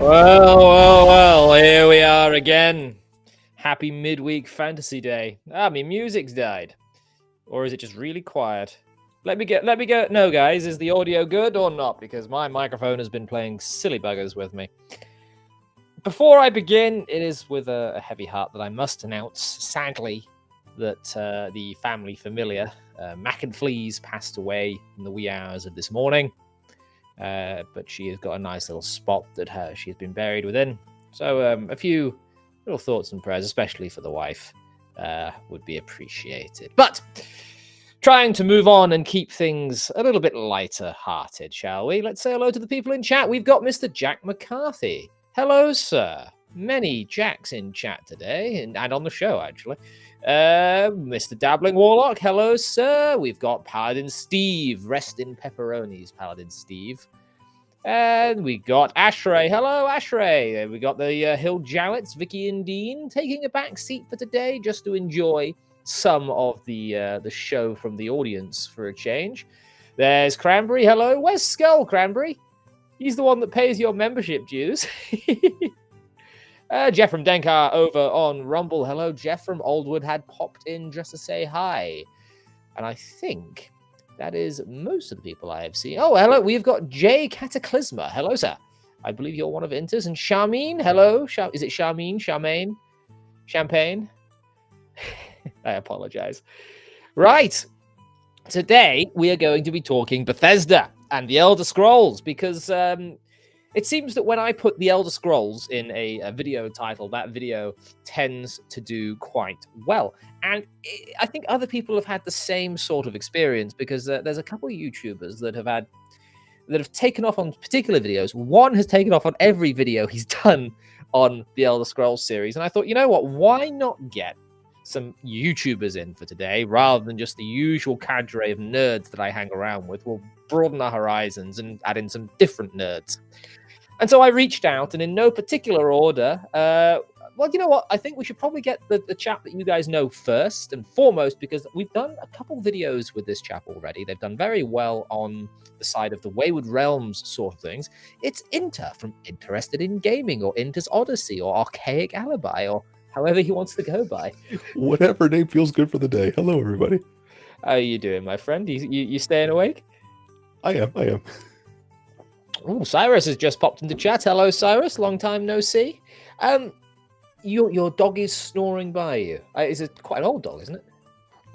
Well, here we are again. Happy midweek fantasy day. Music's died. Or is it just really quiet? Let me go. No, guys, is the audio good or not? Because my microphone has been playing silly buggers with me. Before I begin, it is with a heavy heart that I must announce, sadly, that the family familiar, Mac and Fleas, passed away in the wee hours of this morning. But she has got a nice little spot that she has been buried within. So a few little thoughts and prayers, especially for the wife, would be appreciated. But trying to move on and keep things a little bit lighter hearted, shall we? Let's say hello to the people in chat. We've got Mr. Jack McCarthy. Hello, sir. Many Jacks in chat today, and on the show, actually. Mr. Dabbling Warlock, hello, sir. We've got Paladin Steve. Rest in pepperonis, Paladin Steve. And we got Ashray. Hello, Ashray. We got the Hill Jowets, Vicky and Dean, taking a back seat for today just to enjoy some of the show from the audience for a change. There's Cranberry. Hello. Where's Skull, Cranberry? He's the one that pays your membership dues. Jeff from Denkar over on Rumble. Hello, Jeff from Oldwood had popped in just to say hi. And I think that is most of the people I have seen. Oh, hello. We've got Jay Cataclysma. Hello, sir. I believe you're one of Inters. And Charmine. Hello. Is it Charmine? Charmaine? Champagne? I apologize. Right. Today, we are going to be talking Bethesda and the Elder Scrolls because it seems that when I put the Elder Scrolls in a video title, that video tends to do quite well. And I think other people have had the same sort of experience because there's a couple of YouTubers that have taken off on particular videos. One has taken off on every video he's done on the Elder Scrolls series. And I thought, you know what? Why not get some YouTubers in for today rather than just the usual cadre of nerds that I hang around with? We'll broaden our horizons and add in some different nerds. And so I reached out, and in no particular order, well, you know what? I think we should probably get the chap that you guys know first and foremost, because we've done a couple videos with this chap already. They've done very well on the side of the Wayward Realms sort of things. It's Inter from Interested in Gaming, or Inter's Odyssey, or Archaic Alibi, or however he wants to go by. Whatever name feels good for the day. Hello, everybody. How are you doing, my friend? You staying awake? I am. Oh, Cyrus has just popped into chat. Hello, Cyrus. Long time no see. Your dog is snoring by you. It's quite an old dog, isn't it?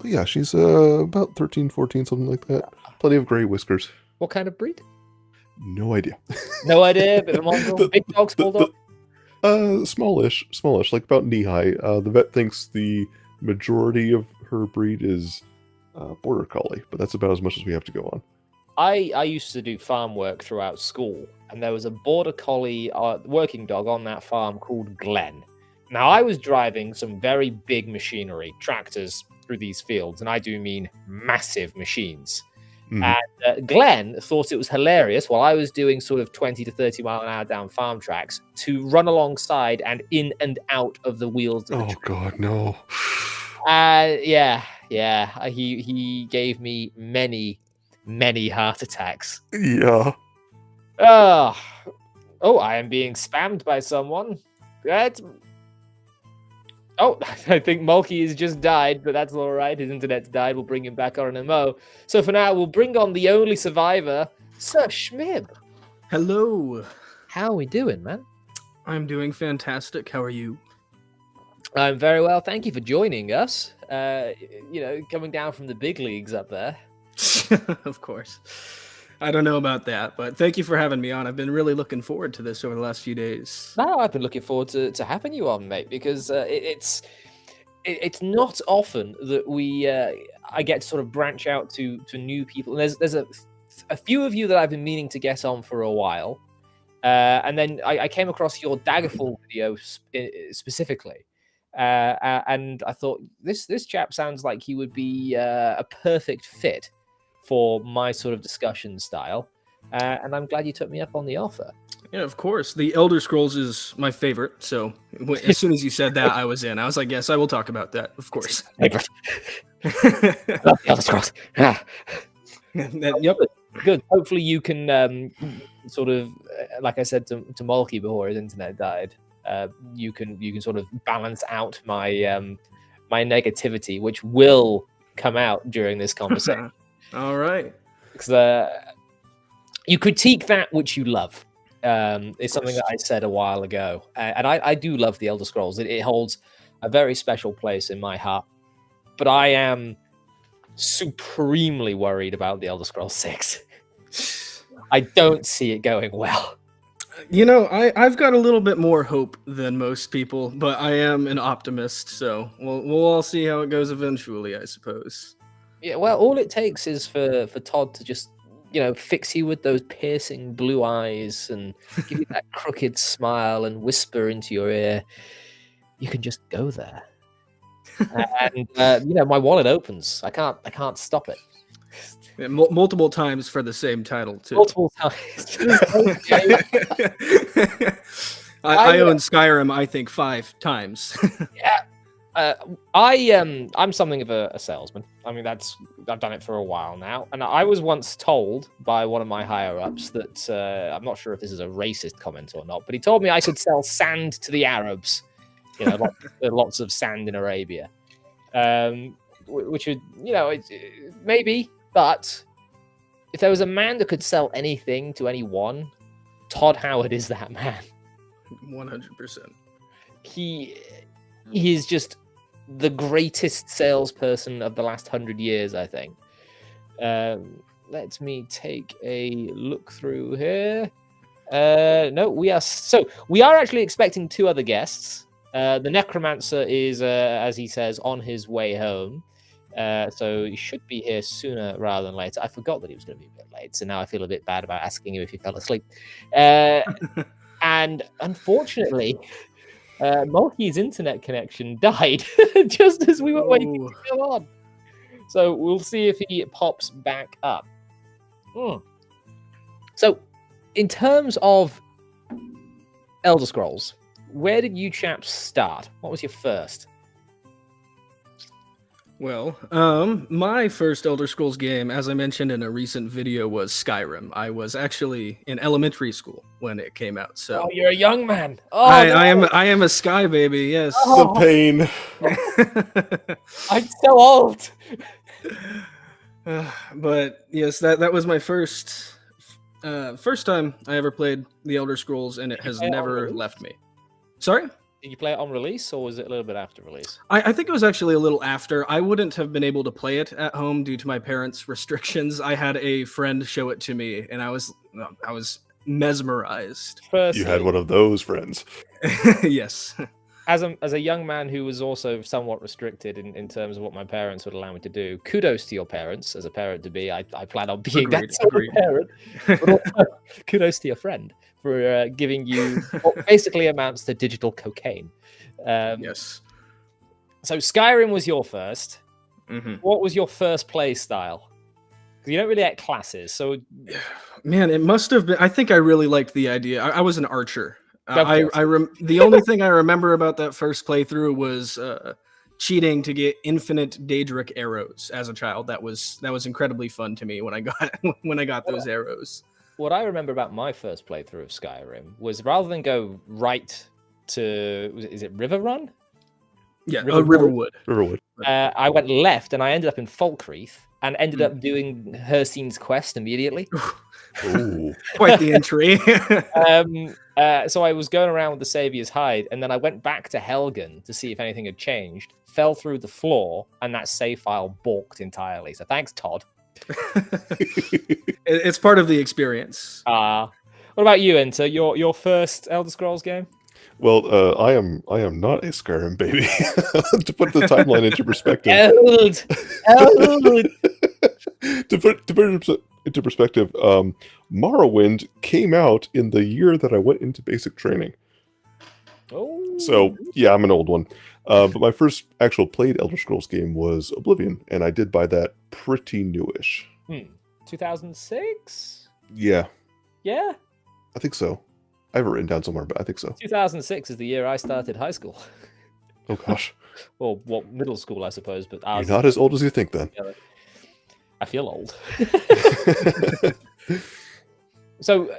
Oh, yeah, she's about 13, 14, something like that. Plenty of gray whiskers. What kind of breed? No idea. No idea. Bit of a mongrel. Big dog, small dog? Smallish, like about knee high. The vet thinks the majority of her breed is border collie, but that's about as much as we have to go on. I used to do farm work throughout school, and there was a border collie working dog on that farm called Glenn. Now, I was driving some very big machinery, tractors, through these fields, and I do mean massive machines. Mm-hmm. And Glenn thought it was hilarious while I was doing sort of 20 to 30 mile an hour down farm tracks to run alongside and in and out of the wheels. Of the God, no. Yeah. He gave me many heart attacks. Yeah. Oh, I am being spammed by someone. Oh, I think Mulkey has just died, but that's all right. His internet's died. We'll bring him back on in a mo. So for now, we'll bring on the only survivor, Sir Schmib. Hello. How are we doing, man? I'm doing fantastic. How are you? I'm very well. Thank you for joining us. Coming down from the big leagues up there. Of course. I don't know about that, but thank you for having me on. I've been really looking forward to this over the last few days. No, I've been looking forward to having you on, mate, because it's not often that I get to sort of branch out to new people. And there's a few of you that I've been meaning to get on for a while, and then I came across your Daggerfall video specifically. And I thought this chap sounds like he would be a perfect fit for my sort of discussion style, and I'm glad you took me up on the offer. Yeah, of course. The Elder Scrolls is my favorite, so as soon as you said that, I was in. I was like, yes, I will talk about that, of course. Favorite. Love the Elder Scrolls. Yep. Good. Hopefully you can sort of like I said to Molky before his internet died, you can sort of balance out my my negativity, which will come out during this conversation. All right. Because you critique that which you love. It's something that I said a while ago, and I do love the Elder Scrolls. It holds a very special place in my heart. But I am supremely worried about the Elder Scrolls 6. I don't see it going well. You know, I've got a little bit more hope than most people, but I am an optimist, so we'll all see how it goes eventually, I suppose. Yeah, well, all it takes is for Todd to just, fix you with those piercing blue eyes and give you that crooked smile and whisper into your ear. You can just go there. And my wallet opens. I can't stop it. Yeah, multiple times for the same title too. Multiple times. I own Skyrim, I think 5 times. Yeah. I'm something of a salesman. I mean, I've done it for a while now, and I was once told by one of my higher ups that I'm not sure if this is a racist comment or not, but he told me I could sell sand to the Arabs. Lots of sand in Arabia, which would, maybe. But if there was a man that could sell anything to anyone, Todd Howard is that man. 100%. He is just the greatest salesperson of the last 100 years, I think. Let me take a look through here. No, we are actually expecting 2 other guests. The Necromancer is, as he says, on his way home. So he should be here sooner rather than later. I forgot that he was going to be a bit late, so now I feel a bit bad about asking him if he fell asleep. And unfortunately, Mulkey's internet connection died just as we were waiting to go on. So we'll see if he pops back up. So, in terms of Elder Scrolls, where did you chaps start? What was your first? Well, my first Elder Scrolls game, as I mentioned in a recent video, was Skyrim. I was actually in elementary school when it came out. So you're a young man. I am a Sky baby. Yes. The pain. I'm so old. But yes, that was my first time I ever played the Elder Scrolls, and it has never left me. Sorry? Did you play it on release, or was it a little bit after release? I think it was actually a little after. I wouldn't have been able to play it at home due to my parents' restrictions. I had a friend show it to me, and I was mesmerized. You had one of those friends. Yes. As a young man who was also somewhat restricted in terms of what my parents would allow me to do, kudos to your parents. As a parent to be, I plan on being that sort of parent. But also, kudos to your friend for giving you what basically amounts to digital cocaine. Yes. So Skyrim was your first. Mm-hmm. What was your first play style? Because you don't really like classes, so man, it must have been. I think I really liked the idea. I was an archer. The only thing I remember about that first playthrough was cheating to get infinite Daedric arrows as a child. That was incredibly fun to me when I got those arrows. What I remember about my first playthrough of Skyrim was rather than go right to, is it River Run? Yeah, Riverwood. Riverwood. I went left and I ended up in Falkreath and ended up doing Hersine's quest immediately. Ooh. Quite the entry. So I was going around with the Saviour's Hide, and then I went back to Helgen to see if anything had changed, fell through the floor, and that save file balked entirely. So thanks, Todd. It's part of the experience. What about you, Enter? Your first Elder Scrolls game? Well, I am not a Skyrim baby. To put the timeline into perspective. Old. To put it into perspective, Morrowind came out in the year that I went into basic training. Oh. So yeah, I'm an old one. But my first actual played Elder Scrolls game was Oblivion, and I did buy that pretty newish. 2006? Yeah. Yeah? I think so. I have it written down somewhere, but I think so. 2006 is the year I started high school. Oh gosh. Or middle school, I suppose. But You're not as old as you think, then. I feel old. So,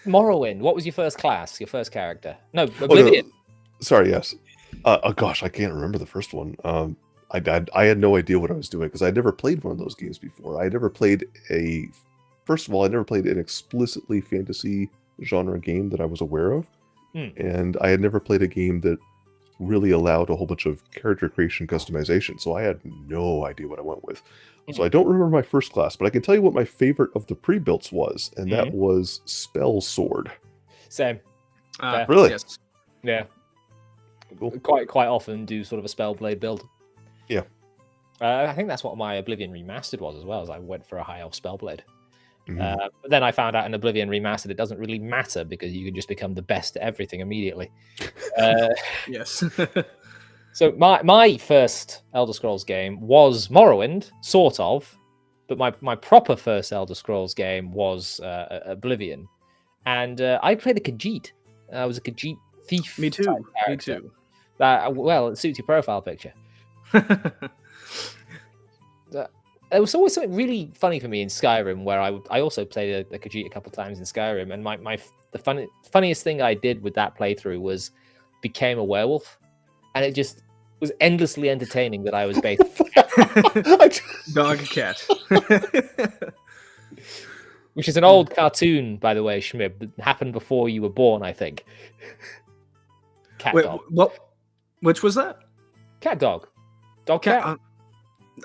Morrowind. What was your first class? Your first character? No, Oh, Oblivion. no. Sorry, yes. Oh gosh, I can't remember the first one. I had no idea what I was doing because I'd never played one of those games before. I never played first of all, I never played an explicitly fantasy genre game that I was aware of. And I had never played a game that really allowed a whole bunch of character creation customization. So I had no idea what I went with. So I don't remember my first class, but I can tell you what my favorite of the pre-builts was, and that was Spell Sword. Same. Really? Yes. Yeah. Cool. Quite often do sort of a Spellblade build. Yeah. I think that's what my Oblivion Remastered was as well, as I went for a High Elf Spellblade. But then I found out in Oblivion Remastered it doesn't really matter because you can just become the best at everything immediately. Yes. So my first Elder Scrolls game was Morrowind, sort of, but my proper first Elder Scrolls game was Oblivion, and I played a Khajiit. I was a Khajiit thief. Me too. Me character. too. Well, it suits your profile picture. There was always something really funny for me in Skyrim, where I also played a Khajiit a couple times in Skyrim, and the funniest thing I did with that playthrough was became a werewolf, and it just was endlessly entertaining that I was basically Dog cat. which is an old cartoon, by the way, Schmib, that happened before you were born, I think. Cat Wait, dog. what? Which was that? Cat dog. Dog cat.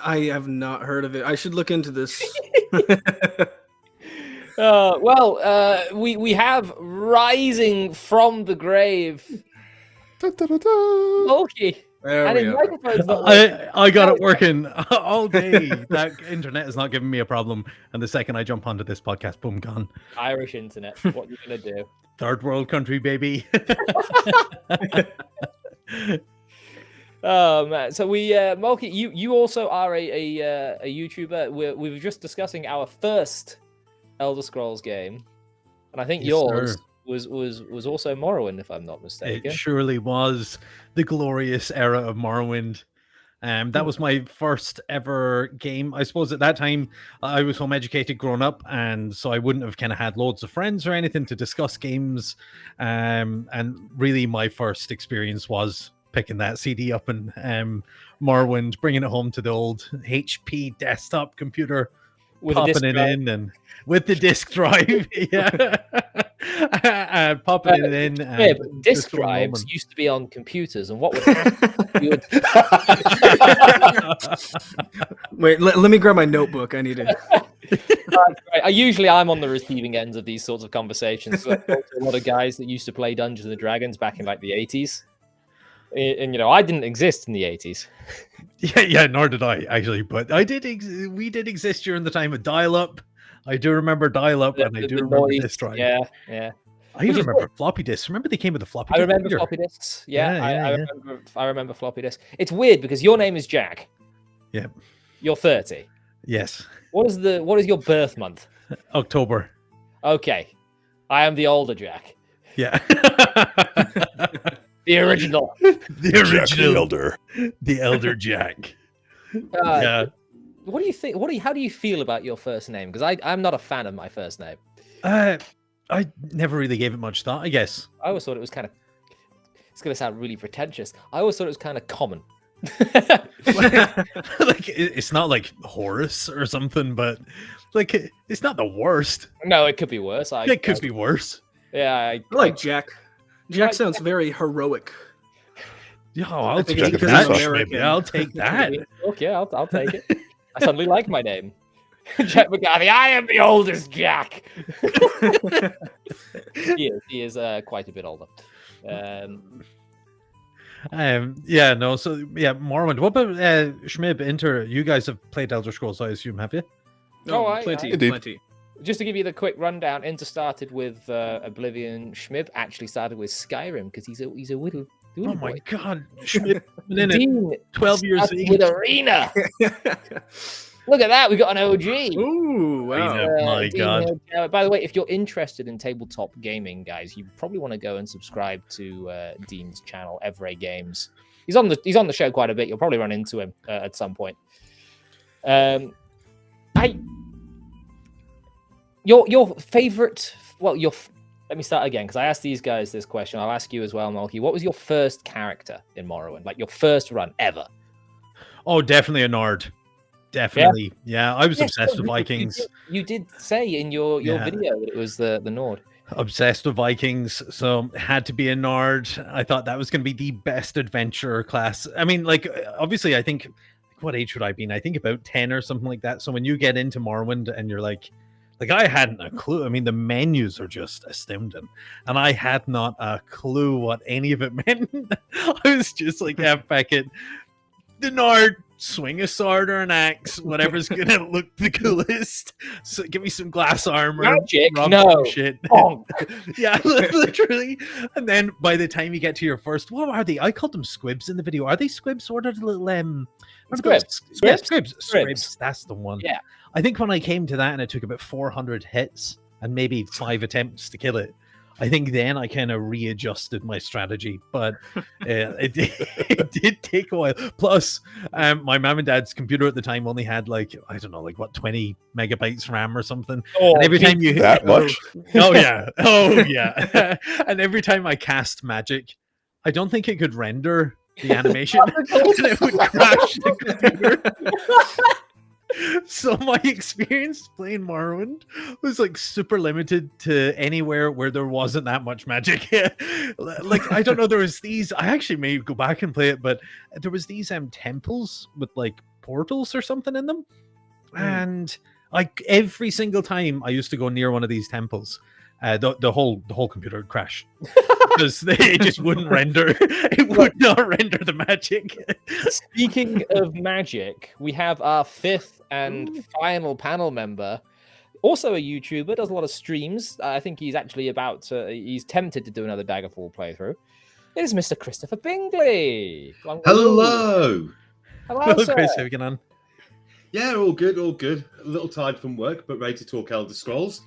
I have not heard of it. I should look into this. We have rising from the grave. Loki. There And we his go. microphone's not I got it working all day. That internet is not giving me a problem. And the second I jump onto this podcast, boom, gone. Irish internet. What you gonna do? Third world country, baby. Oh man! So Mulky, you also are a YouTuber. We were just discussing our first Elder Scrolls game, and I think Yes, yours sir. was also Morrowind, if I'm not mistaken. It surely was the glorious era of Morrowind. That was my first ever game. I suppose at that time I was home educated growing up, and so I wouldn't have kind of had loads of friends or anything to discuss games. And really, my first experience was picking that CD up and Morrowind, bringing it home to the old HP desktop computer, With a popping disc it drive. in, and with the disk drive, yeah, popping it in. Yeah, and but disc just for a drives moment. used to be on computers, and what would happen? You would- Wait, let me grab my notebook. I need to. Usually I'm on the receiving ends of these sorts of conversations. So I talk to a lot of guys that used to play Dungeons and Dragons back in like the 80s. And you know, I didn't exist in the 80s. Yeah, nor did I actually, but I did. We did exist during the time of dial-up. I do remember dial-up, and I do The remember noise, disk drive. Yeah. I even Which is remember floppy disks. Remember they came with a floppy I disk remember reader? floppy disks. Yeah, Yeah. I remember floppy disks. It's weird because your name is Jack. Yeah. You're 30. Yes, What is your birth month? October. Okay. I am the older Jack. Yeah. The original. The Jack the original, Elder. the elder Jack. Yeah. What do you think? How do you feel about your first name? Because I'm not a fan of my first name. I never really gave it much thought, I guess. I always thought it was kind of. It's going to sound really pretentious. I always thought it was kind of common. Like it's not like Horace or something, but like it's not the worst. No, it could be worse. It could be worse. Yeah, I like Jack. Jack sounds very heroic. Yeah, I'll think take it's because that. he's American. Maybe I'll take that. Okay, I'll take it. I suddenly like my name. Jack McGarvey. I am the oldest Jack. He is quite a bit older. Yeah, no. So yeah, Morrowind. What about Schmib? You guys have played Elder Scrolls, I assume, have you? Plenty. Indeed. Just to give you the quick rundown, Inter started with Oblivion. Schmib actually started with Skyrim because he's a little. Oh my God, Schmib! In it, Dean 12 years started with Arena. Look at that, we got an OG. Ooh, wow. My Dean God. Hill. By the way, if you're interested in tabletop gaming, guys, you probably want to go and subscribe to Dean's channel, Every Games. He's on the show quite a bit. You'll probably run into him at some point. Your favorite, Let me start again because I asked these guys this question. I'll ask you as well, Mulkey. What was your first character in Morrowind? Like your first run ever? Oh, definitely a Nord. Definitely. Yeah, I was obsessed with Vikings. You did say in your video that it was the Nord. Obsessed with Vikings, so had to be a Nord. I thought that was going to be the best adventurer class. I mean, like, obviously, I think, what age would I be? I think about 10 or something like that. So when you get into Morrowind and you're like I hadn't a clue. I mean, the menus are just astounding, and I had not a clue what any of it meant. I was just like, yeah, back it. The Nord, swing a sword or an axe, whatever's gonna look the coolest. So give me some glass armor. Magic, no shit. Oh. Yeah, literally. And then by the time you get to your first, what are they? I called them squibs in the video. Are they squibs? What are the little Squibs. Yeah, squibs. That's the one. Yeah. I think when I came to that and it took about 400 hits and maybe 5 attempts to kill it, I think then I kind of readjusted my strategy, but it did take a while. Plus, my mom and dad's computer at the time only had 20 megabytes RAM or something. Oh, and every time you hit that much? oh yeah, and every time I cast magic, I don't think it could render the animation, and it would crash the computer. So my experience playing Morrowind was super limited to anywhere where there wasn't that much magic. I don't know, there was these, I actually may go back and play it, but there was these temples with portals or something in them. And every single time I used to go near one of these temples, the whole computer would crash because it just wouldn't render. It would not render the magic. Speaking of magic, we have our 5th and final panel member, also a YouTuber, does a lot of streams. I think he's actually he's tempted to do another Daggerfall playthrough. It is Mr. Christopher Bingley. Hello. Hello, sir. Chris, how you getting on? Yeah, all good. A little tired from work, but ready to talk Elder Scrolls.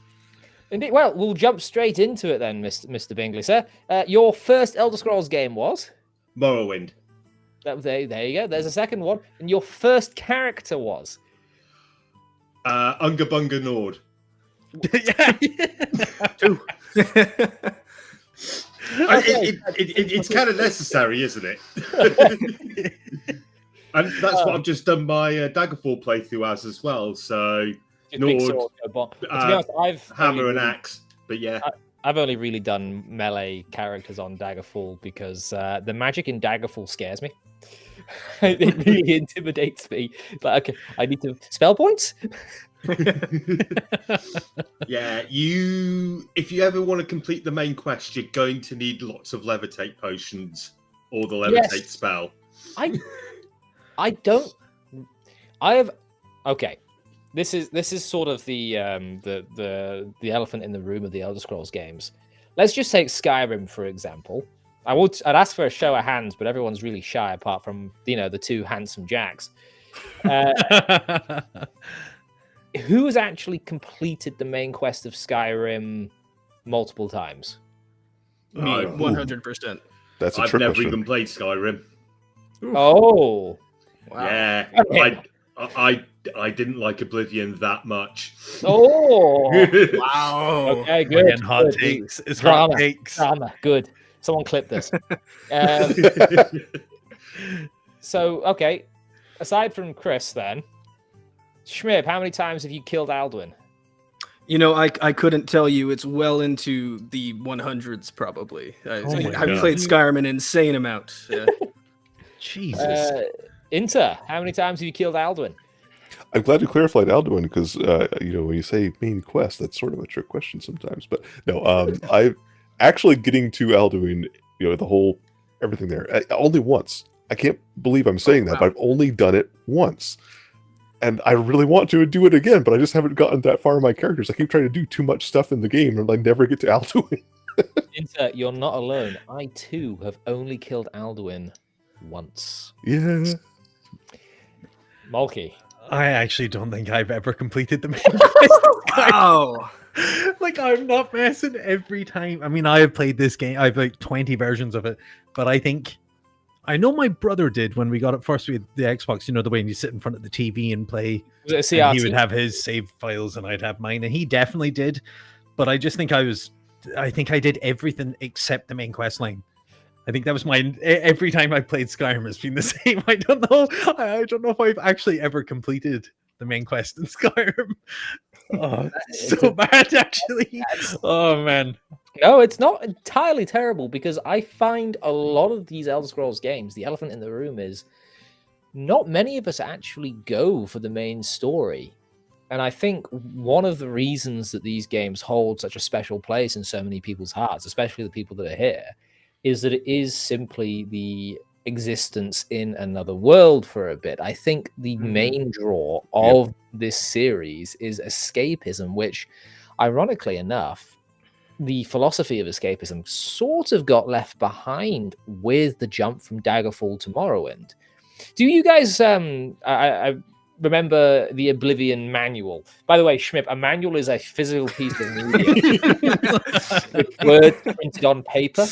Indeed. Well, we'll jump straight into it then, Mr. Bingley, sir. Your first Elder Scrolls game was? Morrowind. There you go. There's a second one. And your first character was? Unga Bunga Nord. Two. It's kind of necessary, isn't it? And that's what I've just done my Daggerfall playthrough as well. So Nord, to be honest, hammer and axe. But yeah, I've only really done melee characters on Daggerfall because the magic in Daggerfall scares me. It really intimidates me. Okay, I need to spell points. Yeah, if you ever want to complete the main quest, you're going to need lots of levitate potions or the levitate spell. Okay. This is sort of the elephant in the room of the Elder Scrolls games. Let's just take Skyrim for example. I'd ask for a show of hands, but everyone's really shy apart from the 2 handsome jacks. Who has actually completed the main quest of Skyrim multiple times? Me, 100%. That's a I've trick never question. even played Skyrim. Oh, Wow. Yeah, Okay. I didn't like Oblivion that much. Oh, Wow. okay, We're good. getting hot good. takes. It's Drama. hot takes. Drama, good. Someone clip this. So, okay, aside from Chris, then, Schmib, how many times have you killed Alduin? I couldn't tell you. It's well into the 100s, probably. I've God. played Skyrim an insane amount. Jesus. Inter, how many times have you killed Alduin? I'm glad you clarified Alduin because when you say main quest, that's sort of a trick question sometimes. But no, I actually getting to Alduin, the whole everything there, only once. I can't believe I'm saying that, but I've only done it once. And I really want to do it again, but I just haven't gotten that far in my characters. I keep trying to do too much stuff in the game, and I never get to Alduin. Inter, you're not alone. I too have only killed Alduin once. Yeah. Mulkey. I actually don't think I've ever completed the main quest. Wow. I'm not messing every time. I mean, I have played this game. I've 20 versions of it, but I know my brother did when we got it first with the Xbox. The way you sit in front of the TV and play. Was it a And CRT? he would have his save files and I'd have mine, and he definitely did. But I just think I was I think I did everything except the main quest line. I think that was mine. Every time I played Skyrim, it's been the same. I don't know. I don't know if I've actually ever completed the main quest in Skyrim. Oh, so bad, actually. Oh man. No, it's not entirely terrible, because I find a lot of these Elder Scrolls games, the elephant in the room is not many of us actually go for the main story. And I think one of the reasons that these games hold such a special place in so many people's hearts, especially the people that are here, is that it is simply the existence in another world for a bit. I think the main draw of this series is escapism, which, ironically enough, the philosophy of escapism sort of got left behind with the jump from Daggerfall to Morrowind. Do you guys I remember the Oblivion manual? By the way, Schmip, a manual is a physical piece of media with words printed on paper.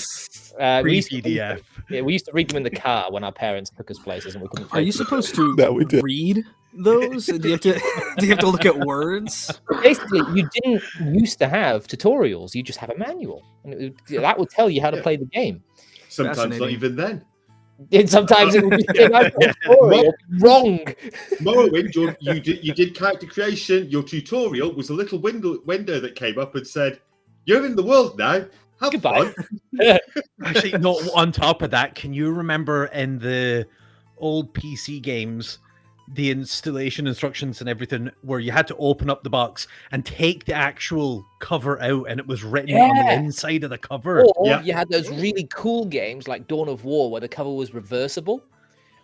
We used to read them in the car when our parents took us places, and we couldn't. Are you supposed to read those? Do you have to look at words? Basically, you didn't used to have tutorials. You just have a manual, and that would tell you how to play the game. Sometimes not even then. Sometimes it would be wrong. Morrowind, you did character creation. Your tutorial was a little window that came up and said, "You're in the world now. Have Goodbye." fun." Actually, no. On top of that, can you remember in the old PC games, the installation instructions and everything, where you had to open up the box and take the actual cover out, and it was written on the inside of the cover? Or you had those really cool games like Dawn of War, where the cover was reversible,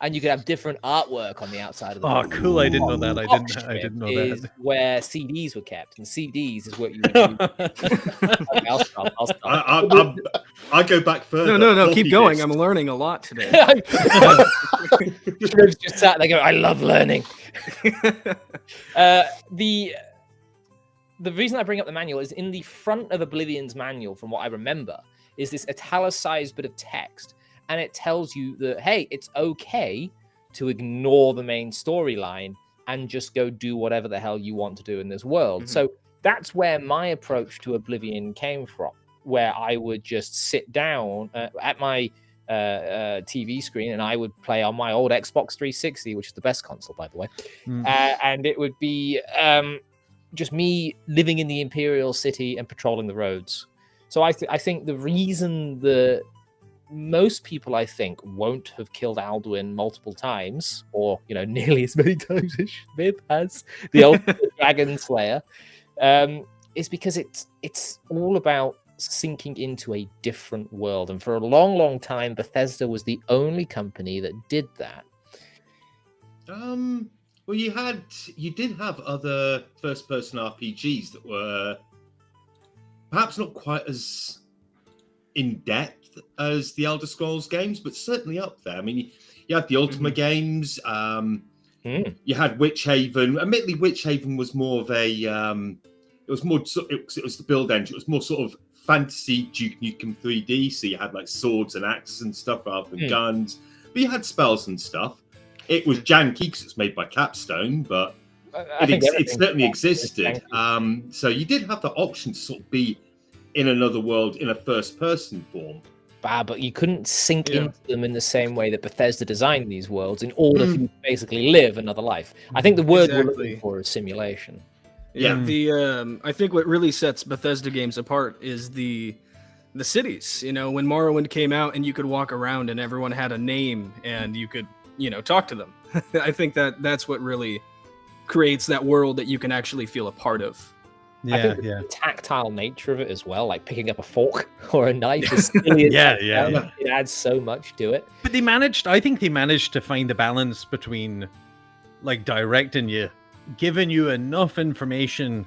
and you could have different artwork on the outside of the box. Cool! I didn't know that. I didn't know that. Where CDs were kept, and CDs is what you would do. Okay, I'll stop. I go back further. No, keep going. I'm learning a lot today. Shriv's just sat there going, "I love learning." The reason I bring up the manual is in the front of Oblivion's manual, from what I remember, is this italicized bit of text, and it tells you that, hey, it's okay to ignore the main storyline and just go do whatever the hell you want to do in this world. So that's where my approach to Oblivion came from, where I would just sit down at my TV screen, and I would play on my old Xbox 360, which is the best console, by the way. And it would be just me living in the Imperial City and patrolling the roads. So I think the reason that most people, I think, won't have killed Alduin multiple times, or nearly as many times as Smith has, the ultimate Dragon Slayer, is because it's all about sinking into a different world. And for a long, long time, Bethesda was the only company that did that. Well, you did have other first-person RPGs that were perhaps not quite as in-depth as the Elder Scrolls games, but certainly up there. I mean, you had the Ultima games. You had Witch Haven. Admittedly, Witch Haven was more of a it was the build engine. It was more sort of fantasy Duke Nukem 3D. So you had like swords and axes and stuff rather than guns, but you had spells and stuff. It was janky because it's made by Capstone, but it certainly existed. So you did have the option to sort of be in another world in a first-person form. But you couldn't sink into them in the same way that Bethesda designed these worlds in order for you to basically live another life. I think the word we're looking for is simulation. I think what really sets Bethesda games apart is the cities. When Morrowind came out and you could walk around and everyone had a name and you could talk to them. I think that's what really creates that world that you can actually feel a part of. I think the tactile nature of it as well, like picking up a fork or a knife is silly it adds so much to it. But I think they managed to find the balance between like directing you, giving you enough information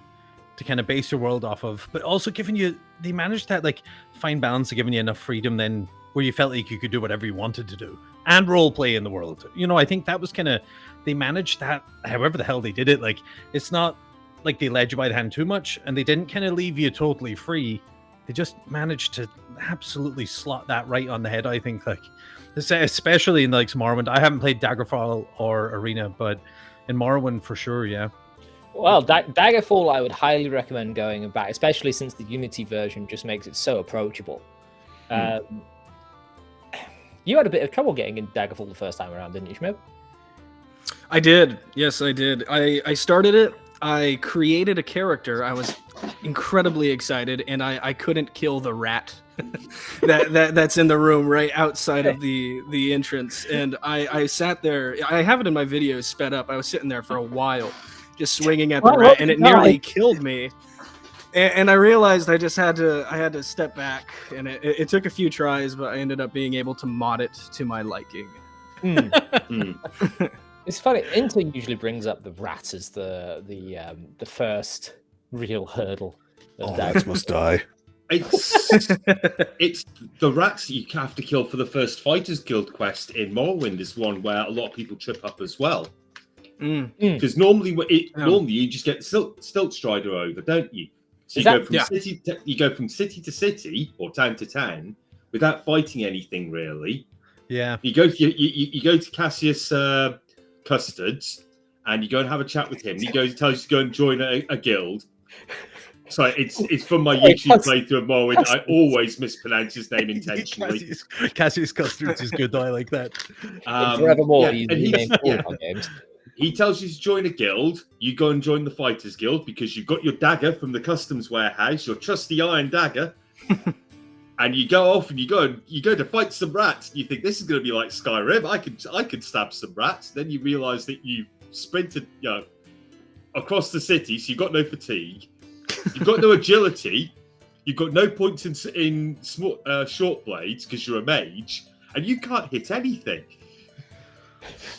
to kind of base your world off of, but also they managed that like fine balance of giving you enough freedom then where you felt like you could do whatever you wanted to do and role play in the world. I think that was they managed that however the hell they did it. Like, it's not like they led you by the hand too much, and they didn't kind of leave you totally free. They just managed to absolutely slot that right on the head, I think. Like, especially in like Morrowind. I haven't played Daggerfall or Arena, but in Morrowind for sure, yeah. Well, Daggerfall, I would highly recommend going back, especially since the Unity version just makes it so approachable. You had a bit of trouble getting in Daggerfall the first time around, didn't you, Schmidt? I did. Yes, I did. I started it. I created a character. I was incredibly excited, and I couldn't kill the rat that's in the room right outside of the entrance. And I sat there. I have it in my videos sped up. I was sitting there for a while, just swinging at the rat, and it nearly killed me. And I realized I had to step back, and it took a few tries, but I ended up being able to mod it to my liking. It's funny. Inter usually brings up the rat as the first real hurdle. Rats must die. It's the rats that you have to kill for the first Fighters Guild quest in Morrowind is one where a lot of people trip up as well. Because normally you just get Stilt Strider over, don't you? So you go from city to city or town to town without fighting anything really. Yeah. You go to Cassius Custards and you go and have a chat with him. He tells you to go and join a guild. Sorry, it's from my YouTube playthrough of Morrowind. I always mispronounce his name intentionally. Cassius Custards is good, though. I like that. Forevermore, he tells you to join a guild. You go and join the Fighters Guild because you've got your dagger from the customs warehouse, your trusty iron dagger. And you go off and you go to fight some rats. You think this is going to be like Skyrim. I could stab some rats. Then you realise that you sprinted across the city, so you've got no fatigue. You've got no agility. You've got no points in small, short blades because you're a mage, and you can't hit anything.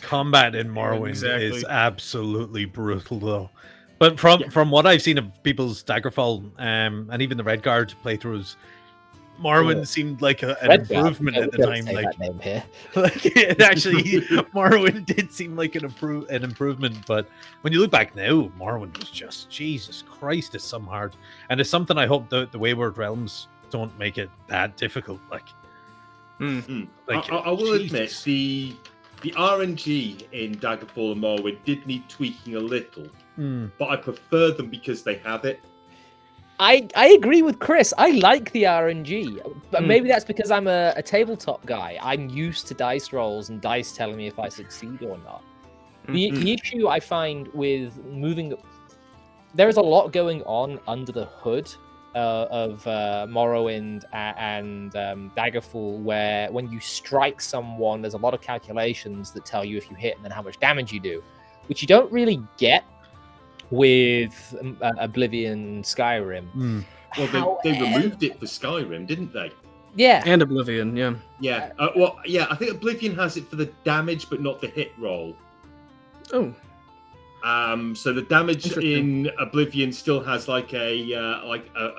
Combat in Morrowind is absolutely brutal, though. But from what I've seen of people's Daggerfall and even the Redguard playthroughs, Morrowind seemed like an improvement at the time. Morrowind did seem like an improvement, but when you look back now, Morrowind was just Jesus Christ, it's some hard, and it's something I hope the Wayward Realms don't make it that difficult. I will admit the RNG in Daggerfall and Morrowind did need tweaking a little, but I prefer them because they have it. I agree with Chris. I like the RNG, but maybe that's because I'm a tabletop guy. I'm used to dice rolls and dice telling me if I succeed or not. The issue I find with moving... There is a lot going on under the hood of Morrowind and Daggerfall, where when you strike someone, there's a lot of calculations that tell you if you hit and then how much damage you do, which you don't really get with Oblivion Skyrim. Well, they removed it for Skyrim, didn't they? Yeah. And Oblivion, yeah. Yeah. I think Oblivion has it for the damage, but not the hit roll. Oh. So the damage in Oblivion still has like a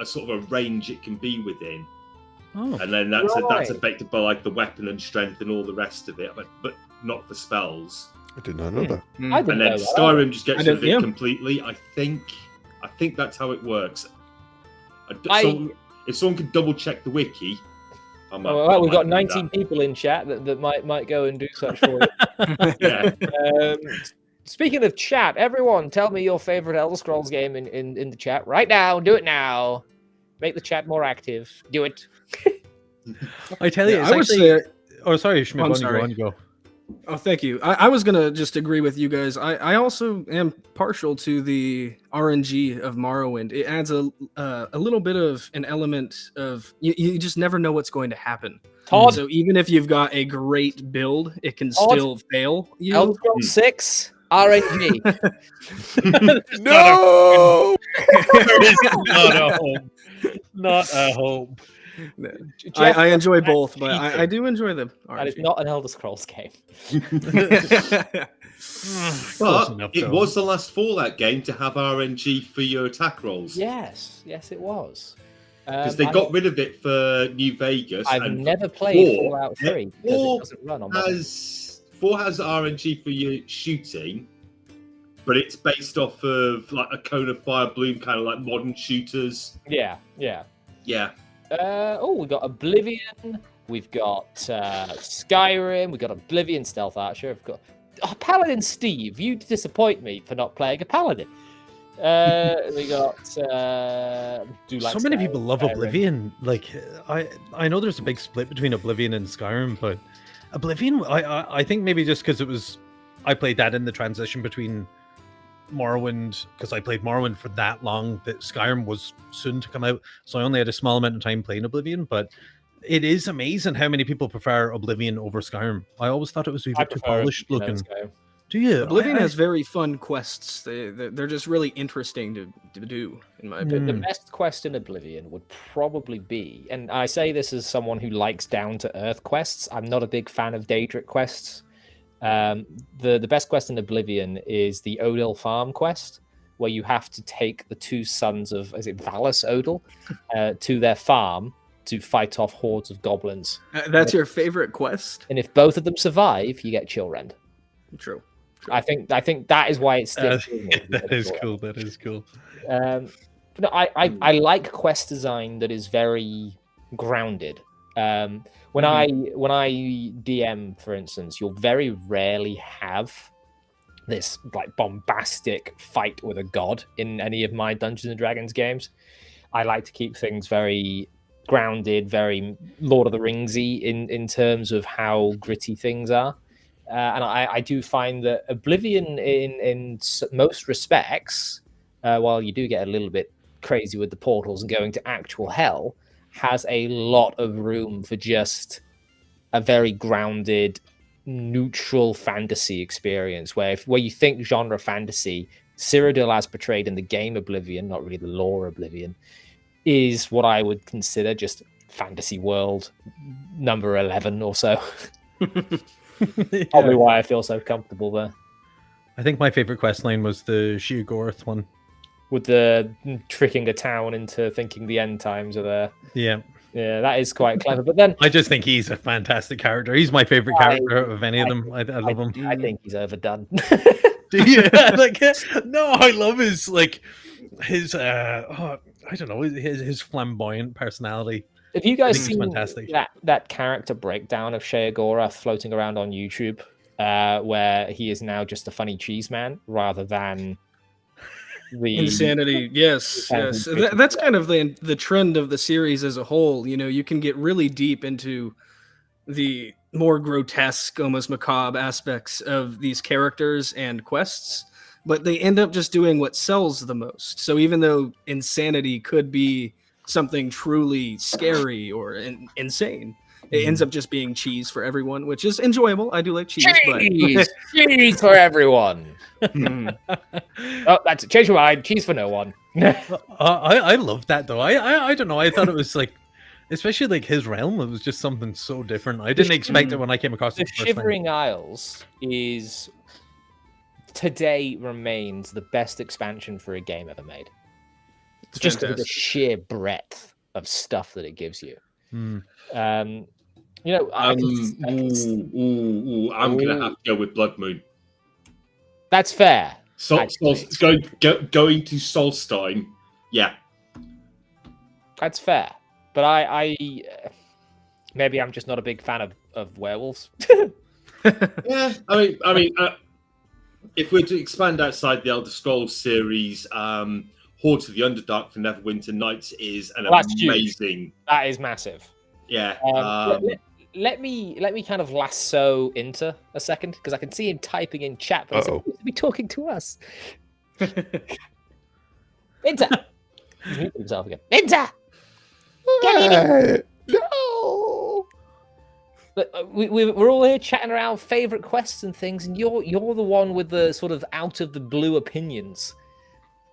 sort of a range it can be within. Oh. And then that's affected by like the weapon and strength and all the rest of it, but not for spells. I did not know that. And then Skyrim just gets rid of it completely. I think that's how it works. If someone could double check the wiki, we've got 19 people in chat that might go and do such for you. Yeah. Speaking of chat, everyone, tell me your favorite Elder Scrolls game in the chat right now. Do it now. Make the chat more active. Do it. I tell you, I would say. Oh, sorry, Schmidt. On you go. Oh, thank you. I was gonna just agree with you guys. I also am partial to the RNG of Morrowind. It adds a little bit of an element of you just never know what's going to happen. Todd. So even if you've got a great build, it can still fail you. Elder Scrolls 6 RNG. No, there is not a hope. Not a hope. I enjoy both, but I do enjoy them. That is not an Elder Scrolls game. But it was the last Fallout game to have RNG for your attack rolls. Yes, it was. Because they got rid of it for New Vegas. I've never played Fallout 3 because it doesn't run on 4 has RNG for your shooting, but it's based off of like a cone of fire bloom, kind of like modern shooters. Yeah. We've got Oblivion, we've got Skyrim, we've got Oblivion Stealth Archer, we've got Paladin Steve. You disappoint me for not playing a Paladin. We got So many people love Oblivion. Like, I know there's a big split between Oblivion and Skyrim, but Oblivion, I think maybe just because I played that in the transition between Morrowind, because I played Morrowind for that long that Skyrim was soon to come out, so I only had a small amount of time playing Oblivion. But it is amazing how many people prefer Oblivion over Skyrim. I always thought it was a bit too polished looking. Do you? Oblivion has very fun quests. They're just really interesting to do, in my opinion. The best quest in Oblivion would probably be, and I say this as someone who likes down-to-earth quests. I'm not a big fan of Daedric quests. The best quest in Oblivion is the Odil farm quest, where you have to take the two sons of, is it Valus Odil, to their farm to fight off hordes of goblins. That's your favorite quest? And if both of them survive, you get Chillrend. True. I think that is why it's still. That is cool. That is cool. But I like quest design that is very grounded. When I DM, for instance, you'll very rarely have this like bombastic fight with a god in any of my Dungeons and Dragons games. I like to keep things very grounded, very Lord of the Ringsy in terms of how gritty things are. And I do find that Oblivion, in most respects, while you do get a little bit crazy with the portals and going to actual hell, has a lot of room for just a very grounded, neutral fantasy experience, where you think genre fantasy, Cyrodiil as portrayed in the game Oblivion, not really the lore Oblivion, is what I would consider just fantasy world number 11 or so. Probably why I feel so comfortable there. I think my favorite quest line was the Sheogorath one, with the tricking a town into thinking the end times are there. Yeah, that is quite clever. But then I just think he's a fantastic character. He's my favorite character of any of them. I love him. I think he's overdone. Do you? Like, no, I love his his I don't know, his flamboyant personality. Have you guys seen that character breakdown of Sheogorath floating around on YouTube, where he is now just a funny cheese man rather than the insanity? Yes. That's kind of the trend of the series as a whole. You know, you can get really deep into the more grotesque, almost macabre aspects of these characters and quests, but they end up just doing what sells the most. So even though insanity could be something truly scary or insane, it ends up just being cheese for everyone, which is enjoyable. I do like cheese. Cheese for everyone. Oh, that's change your mind. Cheese for no one. I love that though. I don't know. I thought it was like, especially like his realm, it was just something so different. I didn't expect it when I came across the it. Shivering Isles is today remains the best expansion for a game ever made. Just the sheer breadth of stuff that it gives you. You know, I'm gonna have to go with Blood Moon. That's fair. Going to Solstein, yeah, that's fair. But I maybe I'm just not a big fan of werewolves. Yeah, I mean, if we're to expand outside the Elder Scrolls series, Hordes of the Underdark for Neverwinter Nights is an amazing. That is massive. Yeah. Let me kind of lasso Inter a second, because I can see him typing in chat, but he's supposed to be talking to us. Inter! He's muted himself again. Inter! Get in! No! We're all here chatting around favorite quests and things, and you're the one with the sort of out of the blue opinions.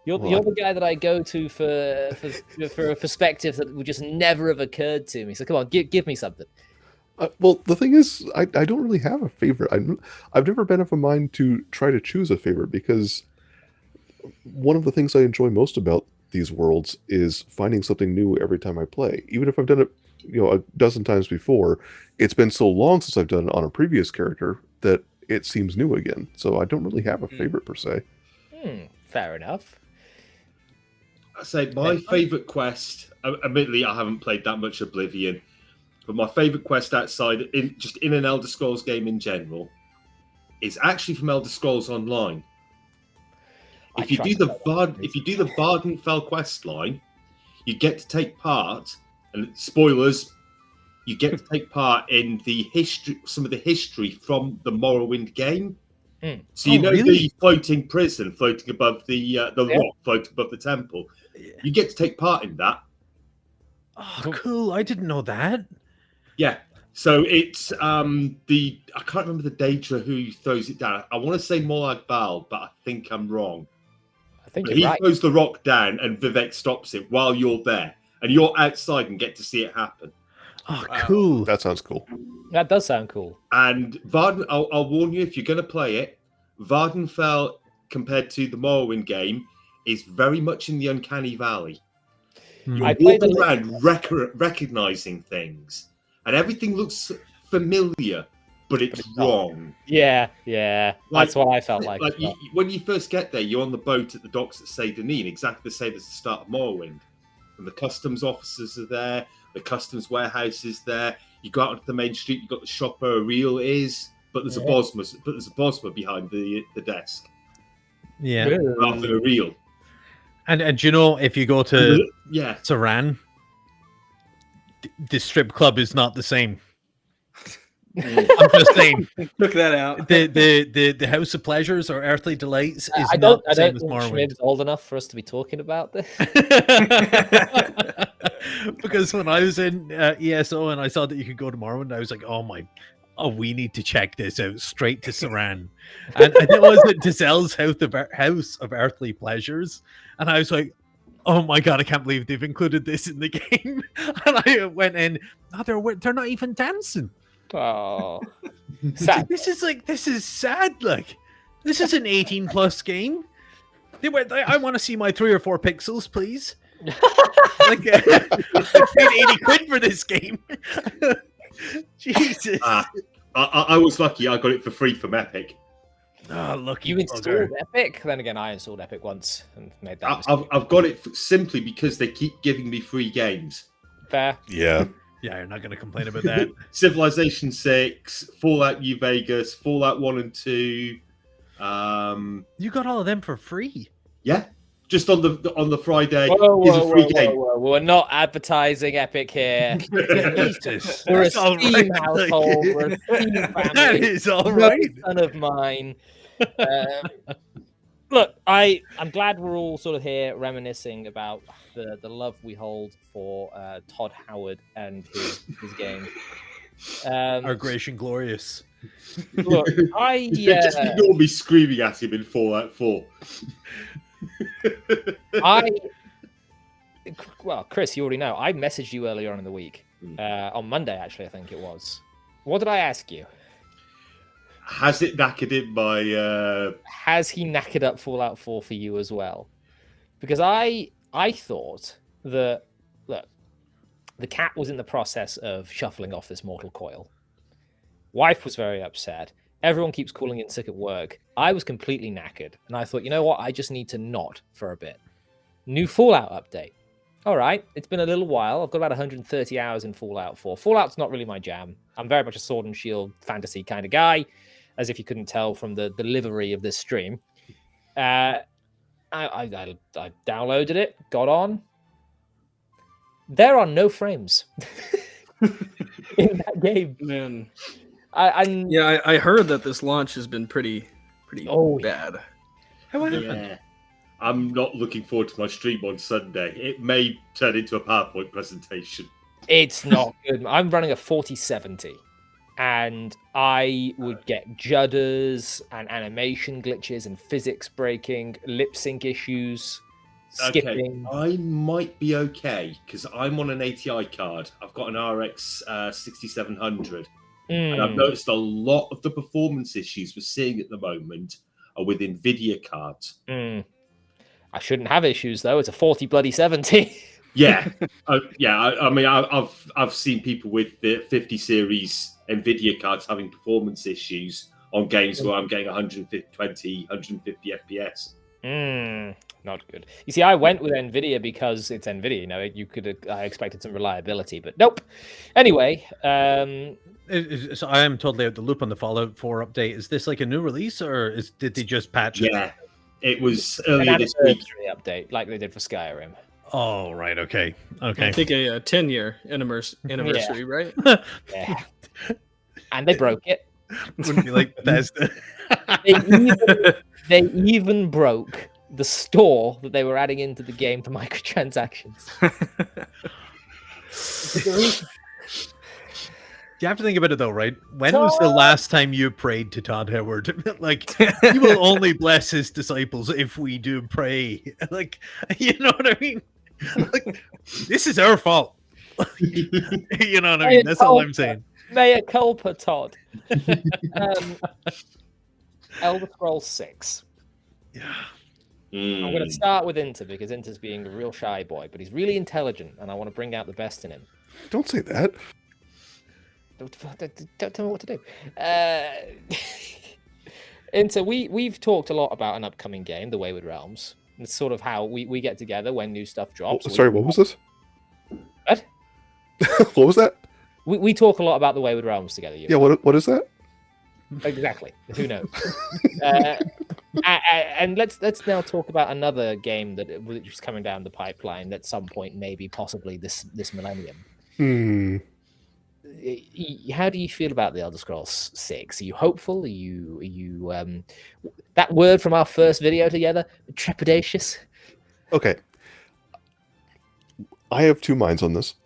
You're the guy that I go to for a perspective that would just never have occurred to me. So come on, give me something. Well, the thing is, I don't really have a favorite. I've never been of a mind to try to choose a favorite, because one of the things I enjoy most about these worlds is finding something new every time I play. Even if I've done it, a dozen times before, it's been so long since I've done it on a previous character that it seems new again. So I don't really have a favorite per se. Fair enough. I say my favorite quest. Admittedly, I haven't played that much Oblivion, but my favorite quest outside in an Elder Scrolls game in general is actually from Elder Scrolls Online. If you do the Vardenfell quest line, you get to take part, and spoilers, you get to take part in the history, some of the history from the Morrowind game. So you know the floating prison floating above the rock floating above the temple. You get to take part in that. Oh, cool! I didn't know that. Yeah. So it's I can't remember the Daedra who throws it down. I want to say Molag Bal, but I think I'm wrong. I think he throws the rock down, and Vivek stops it while you're there, and you're outside and get to see it happen. Oh, cool! That sounds cool. That does sound cool. And Varden, I'll warn you, if you're going to play it, Vardenfell compared to the Morrowind game is very much in the uncanny valley. You're walking around recognizing things, and everything looks familiar, but it's wrong. Yeah. That's what I felt like. When you first get there, you're on the boat at the docks at Saint Denis, exactly the same as the start of Morrowind. And the customs officers are there, the customs warehouse is there. You go out onto the main street, you've got the shop where a reel is, but there's a Bosma behind the desk. Yeah. Rather than a reel. And you know, if you go to Saran, the strip club is not the same. I'm just saying. Took that out. The House of Pleasures or Earthly Delights is not the same as Morrowind. Schmid's old enough for us to be talking about this. Because when I was in ESO and I saw that you could go to Morrowind, I was like, oh, we need to check this out straight to Saran. And it was at Giselle's House of Earthly Pleasures. And I was like, oh my God, I can't believe they've included this in the game. And I went in, they're not even dancing. Oh, sad. This is sad. Like, this is an 18+ game. They went, I want to see my 3 or 4 pixels, please. I paid 80 quid for this game. Jesus. I was lucky. I got it for free from Epic. Oh, look, you installed Epic. Then again, I installed Epic once and made that. I've got it simply because they keep giving me free games. Fair. Yeah. Yeah, you're not going to complain about that. Civilization 6, Fallout New Vegas, Fallout 1 and 2. You got all of them for free. Yeah, just on the Friday. Whoa, a free game. We're not advertising Epic here. Jesus. We're a Steam household. We're a Steam family. That is all right. Son of mine. Look, I'm glad we're all sort of here reminiscing about the love we hold for Todd Howard and his game. Our Gracious and Glorious. Look, just ignore me screaming at him in Fallout 4. Well, Chris, you already know. I messaged you earlier on in the week. On Monday, actually, I think it was. What did I ask you? Has it knackered in my... Has he knackered up Fallout 4 for you as well? Because I thought that, look, the cat was in the process of shuffling off this mortal coil. Wife was very upset. Everyone keeps calling in sick at work. I was completely knackered. And I thought, you know what? I just need to not for a bit. New Fallout update. All right. It's been a little while. I've got about 130 hours in Fallout 4. Fallout's not really my jam. I'm very much a sword and shield fantasy kind of guy, as if you couldn't tell from the livery of this stream. I downloaded it, got on. There are no frames in that game. Man. I heard that this launch has been pretty bad. Yeah. I'm not looking forward to my stream on Sunday. It may turn into a PowerPoint presentation. It's not good. I'm running a 4070, and I would get judders and animation glitches and physics breaking, lip sync issues, skipping. Okay. I might be okay because I'm on an ATI card. I've got an RX 6700. And I've noticed a lot of the performance issues we're seeing at the moment are with NVIDIA cards. I shouldn't have issues though. It's a 4070. Yeah, I mean, I've seen people with the 50 series NVIDIA cards having performance issues on games where I'm getting 150 FPS. Not good. You see, I went with NVIDIA because it's NVIDIA. You know, I expected some reliability, but nope. Anyway, so I am totally out the loop on the Fallout 4 update. Is this like a new release, or did they just patch it? Yeah, It was An earlier this week. anniversary update, like they did for Skyrim. Oh, right. Okay. I Okay. think a 10-year anniversary, right? Yeah. And they broke it. Wouldn't be like Bethesda. They even broke the store that they were adding into the game for microtransactions. You have to think about it though, right? When was the last time you prayed to Todd Howard? Like, he will only bless his disciples if we do pray. Like, you know what I mean? Like, this is our fault. You know what I mean? That's all I'm saying. Mea culpa, Todd. Elder Scrolls 6. Yeah. I'm going to start with Inter because Inter's being a real shy boy, but he's really intelligent, and I want to bring out the best in him. Don't say that. Don't tell me what to do. Inter, we've talked a lot about an upcoming game, The Wayward Realms. It's sort of how we get together when new stuff drops. Oh, sorry, what was this? What? What was that? We talk a lot about The Wayward Realms together. Yeah, what is that? Exactly. Who knows? And let's now talk about another game that is coming down the pipeline at some point, maybe possibly this millennium. How do you feel about the Elder Scrolls 6? Are you hopeful? Are you that word from our first video together, trepidatious? Okay. I have two minds on this.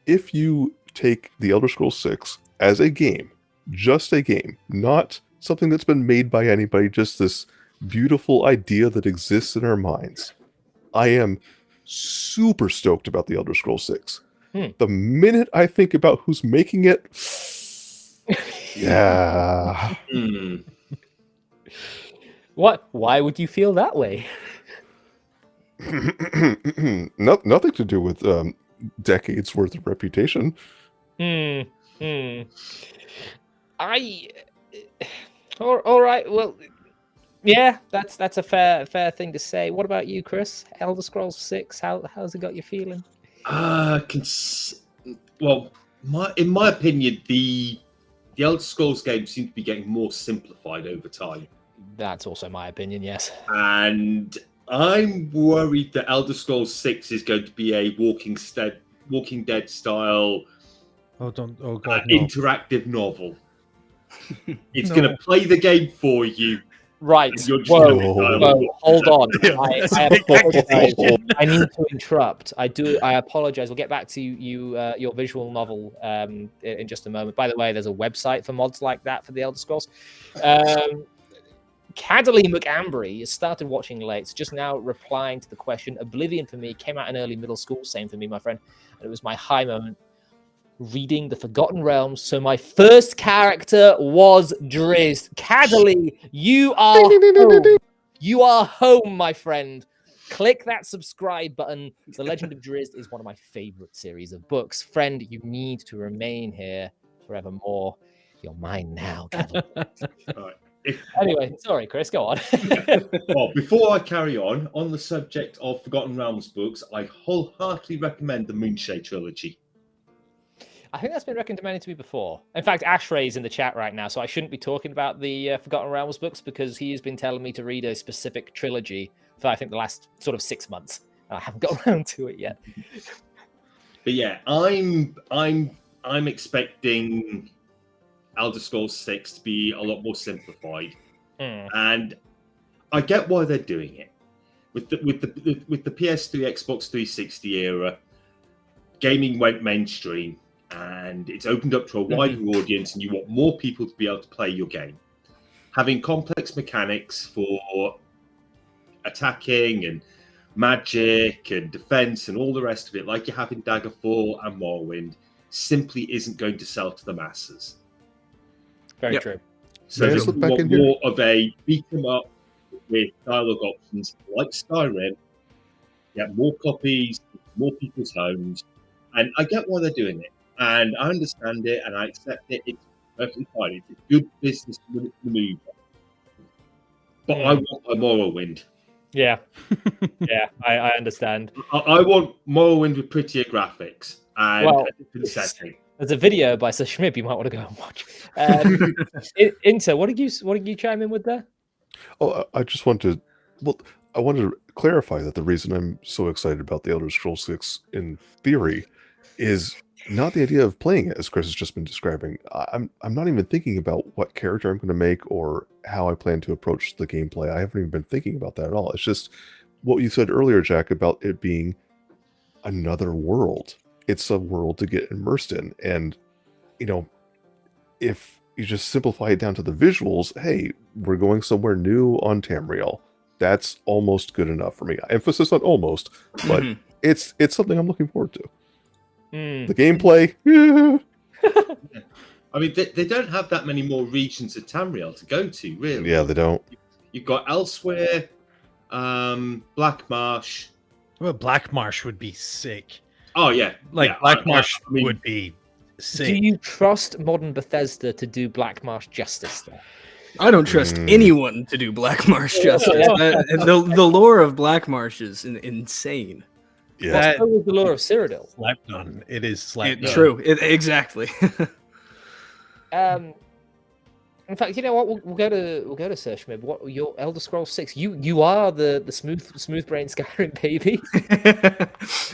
If you take the Elder Scrolls 6 as a game, just a game, not something that's been made by anybody, just this beautiful idea that exists in our minds, I am super stoked about the Elder Scrolls 6. The minute I think about who's making it, yeah. What? Why would you feel that way? Nothing to do with decades worth of reputation. All right. Well, yeah, that's a fair thing to say. What about you, Chris? Elder Scrolls 6. How's it got you feeling? Well, in my opinion, the Elder Scrolls games seem to be getting more simplified over time. That's also my opinion, yes. And I'm worried that Elder Scrolls 6 is going to be a Walking Dead style interactive novel. It's going to play the game for you. Right. Whoa, hold on. I apologize. I need to interrupt. I apologize. We'll get back to your visual novel in just a moment. By the way, there's a website for mods like that for the Elder Scrolls. Cadley McAmbry has started watching late, so just now replying to the question. Oblivion for me came out in early middle school. Same for me, my friend. And it was my high moment reading The Forgotten Realms. So my first character was Drizzt. Cadley, you are home. You are home, my friend. Click that subscribe button. The Legend of Drizzt is one of my favorite series of books. Friend, you need to remain here forevermore. You're mine now, Cadley. All right. Anyway, sorry, Chris, go on. Well, before I carry on the subject of Forgotten Realms books, I wholeheartedly recommend the Moonshade trilogy. I think that's been recommended to me before. In fact, Ashray's in the chat right now, so I shouldn't be talking about the Forgotten Realms books because he has been telling me to read a specific trilogy for, I think, the last sort of 6 months. I haven't got around to it yet. But yeah, I'm expecting Elder Scrolls 6 to be a lot more simplified, and I get why they're doing it. With the PS3, Xbox 360 era, gaming went mainstream, and it's opened up to a wider audience, and you want more people to be able to play your game. Having complex mechanics for attacking and magic and defense and all the rest of it, like you have in Daggerfall and Morrowind, simply isn't going to sell to the masses. Very true. So there's more of a beat 'em up with dialogue options like Skyrim. You have more copies, more people's homes, and I get why they're doing it, and I understand it, and I accept it. It's perfectly fine. It's a good business maneuver. But I want a Morrowind. Yeah, yeah, I understand. I want Morrowind with prettier graphics and a different setting. There's a video by Sir Schmib you might want to go and watch. Inter, what did you chime in with there? Oh, I just want to Well, I wanted to clarify that the reason I'm so excited about the Elder Scrolls 6 in theory is not the idea of playing it, as Chris has just been describing. I'm not even thinking about what character I'm going to make or how I plan to approach the gameplay. I haven't even been thinking about that at all. It's just what you said earlier, Jack, about it being another world. It's a world to get immersed in. And, you know, if you just simplify it down to the visuals, hey, we're going somewhere new on Tamriel. That's almost good enough for me. Emphasis on almost, but it's something I'm looking forward to. The gameplay, I mean, they don't have that many more regions of Tamriel to go to, really. Yeah, they don't. You've got Elsewhere, Black Marsh. Well, Black Marsh would be sick. Oh, yeah. Like, yeah, Black Marsh I mean, would be sick. Do you trust modern Bethesda to do Black Marsh justice there? I don't trust anyone to do Black Marsh justice. The lore of Black Marsh is insane. Yeah, So was the lore of Cyrodiil. Slept on. It is slept on. True. Exactly. In fact, you know what? We'll go to Sir Schmib. What your Elder Scrolls 6? You are the smooth brain Skyrim baby.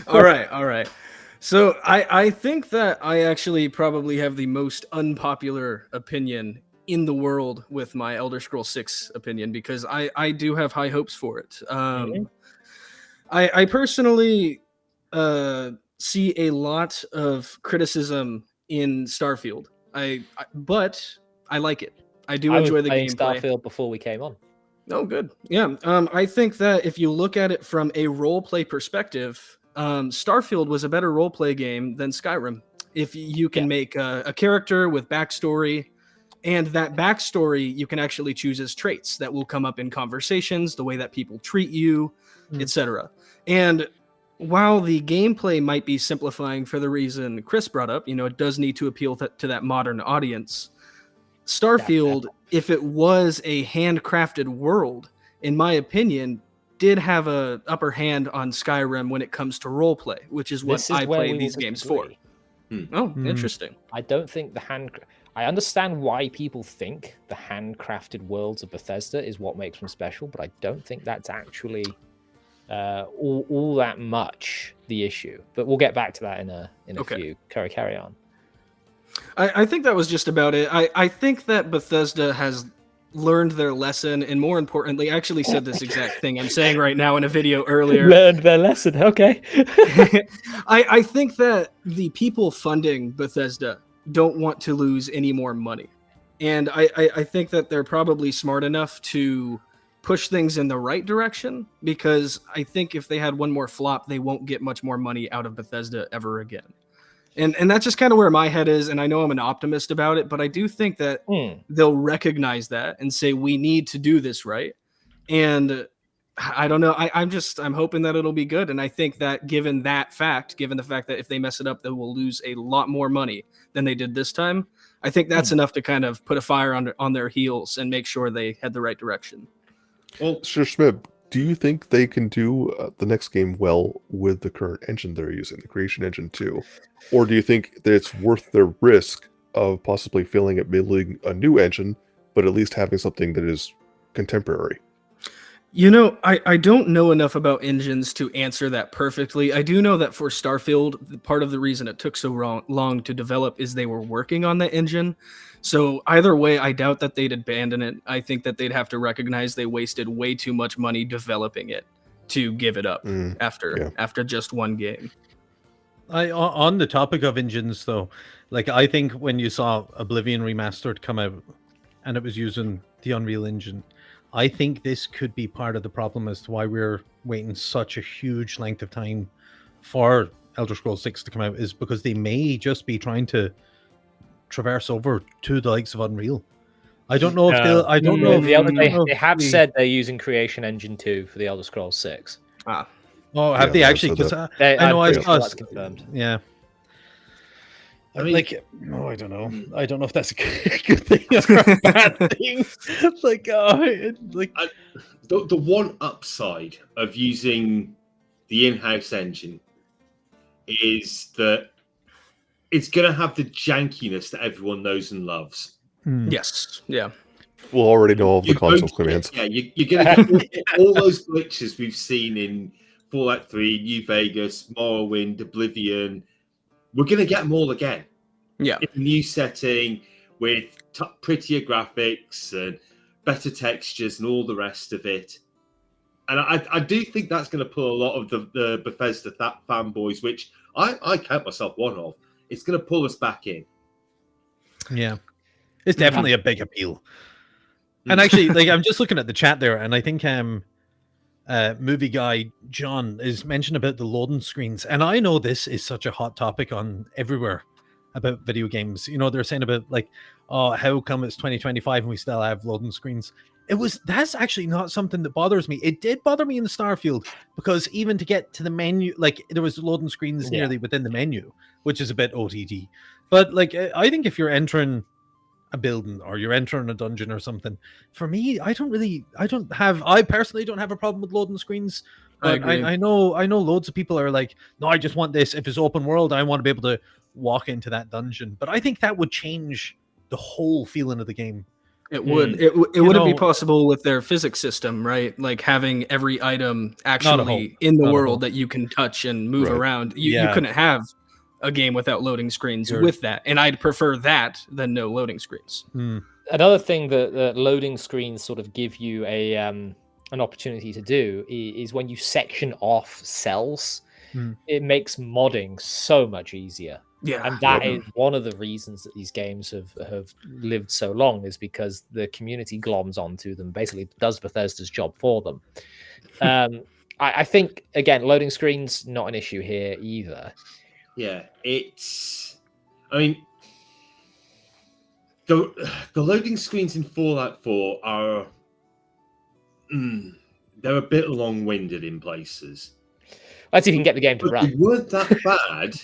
All right. So I think that I actually probably have the most unpopular opinion in the world with my Elder Scrolls 6 opinion, because I do have high hopes for it. I personally see a lot of criticism in Starfield. But I like it. I do enjoy the gameplay. Starfield before we came on. Oh, good. Yeah. I think that if you look at it from a role play perspective, Starfield was a better role play game than Skyrim. If you can make a character with backstory, and that backstory you can actually choose as traits that will come up in conversations, the way that people treat you, etc. And while the gameplay might be simplifying for the reason Chris brought up, it does need to appeal to that modern audience. Starfield, if it was a handcrafted world, in my opinion, did have a upper hand on Skyrim when it comes to roleplay, which is what I play these games for. Oh, interesting. I don't think I understand why people think the handcrafted worlds of Bethesda is what makes them special, but I don't think that's actually all that much the issue. But we'll get back to that in a few. Carry on. I think that was just about it. I think that Bethesda has learned their lesson, and more importantly, I actually said this exact thing I'm saying right now in a video earlier. Learned their lesson, okay. I think that the people funding Bethesda don't want to lose any more money. And I think that they're probably smart enough to push things in the right direction, because I think if they had one more flop, they won't get much more money out of Bethesda ever again. And that's just kind of where my head is, and I know I'm an optimist about it, but I do think that they'll recognize that and say, we need to do this right. And I don't know, I'm hoping that it'll be good. And I think that given the fact that if they mess it up, they will lose a lot more money than they did this time, I think that's enough to kind of put a fire on their heels and make sure they head the right direction. Well, Sir Schmib, do you think they can do the next game well with the current engine they're using, the Creation Engine 2? Or do you think that it's worth the risk of possibly failing at building a new engine, but at least having something that is contemporary? I don't know enough about engines to answer that perfectly. I do know that for Starfield, part of the reason it took so long to develop is they were working on that engine. So either way, I doubt that they'd abandon it. I think that they'd have to recognize they wasted way too much money developing it to give it up after just one game. On the topic of engines, though, like, I think when you saw Oblivion Remastered come out and it was using the Unreal Engine, I think this could be part of the problem as to why we're waiting such a huge length of time for Elder Scrolls 6 to come out, is because they may just be trying to traverse over to the likes of Unreal. I don't know if they'll. I don't know. They have said they're using Creation Engine 2 for the Elder Scrolls 6. Oh, have they actually? Because I know I saw that's confirmed. Yeah. I mean, I don't know. I don't know if that's a good thing or a bad thing. The one upside of using the in-house engine is that it's going to have the jankiness that everyone knows and loves. Yes. Yeah. We'll already know all the You're console going commands. you're going to get all those glitches we've seen in Fallout 3, New Vegas, Morrowind, Oblivion. We're going to get them all again. Yeah. In a new setting with prettier graphics and better textures and all the rest of it. And I do think that's going to pull a lot of the Bethesda fanboys, which I count myself one of. It's going to pull us back in. Yeah, it's definitely a big appeal. And actually, like, I'm just looking at the chat there, and I think movie guy John is mentioned about the loading screens, and I know this is such a hot topic on everywhere about video games. You know, they're saying about like, oh, how come it's 2025 and we still have loading screens? That's actually not something that bothers me. It did bother me in the Starfield, because even to get to the menu, like, there was loading screens nearly within the menu, which is a bit OTT. But like, I think if you're entering a building or you're entering a dungeon or something, for me, I personally don't have a problem with loading screens. But I know loads of people are like, no, I just want this. If it's open world, I want to be able to walk into that dungeon. But I think that would change the whole feeling of the game. It would. It wouldn't be possible with their physics system, right? Like having every item actually in the world that you can touch and move around. You couldn't have a game without loading screens with that. And I'd prefer that than no loading screens. Another thing that loading screens sort of give you an opportunity to do is when you section off cells, it makes modding so much easier. Yeah, and that is one of the reasons that these games have lived so long, is because the community gloms onto them, basically does Bethesda's job for them. I think, again, loading screens, not an issue here either. Yeah, I mean, the loading screens in Fallout 4 are they're a bit long-winded in places. Let's see if you can get the game to run. They weren't that bad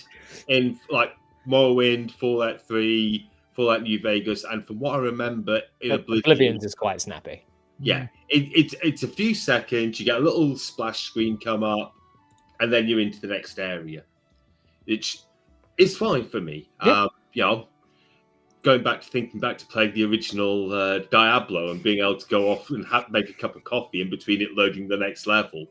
in like Morrowind, Fallout 3, Fallout New Vegas, and from what I remember, in Oblivion's is quite snappy. Yeah, it's a few seconds. You get a little splash screen come up, and then you're into the next area. It's fine for me. Yeah. You know, thinking back to playing the original Diablo and being able to go off and make a cup of coffee in between it loading the next level.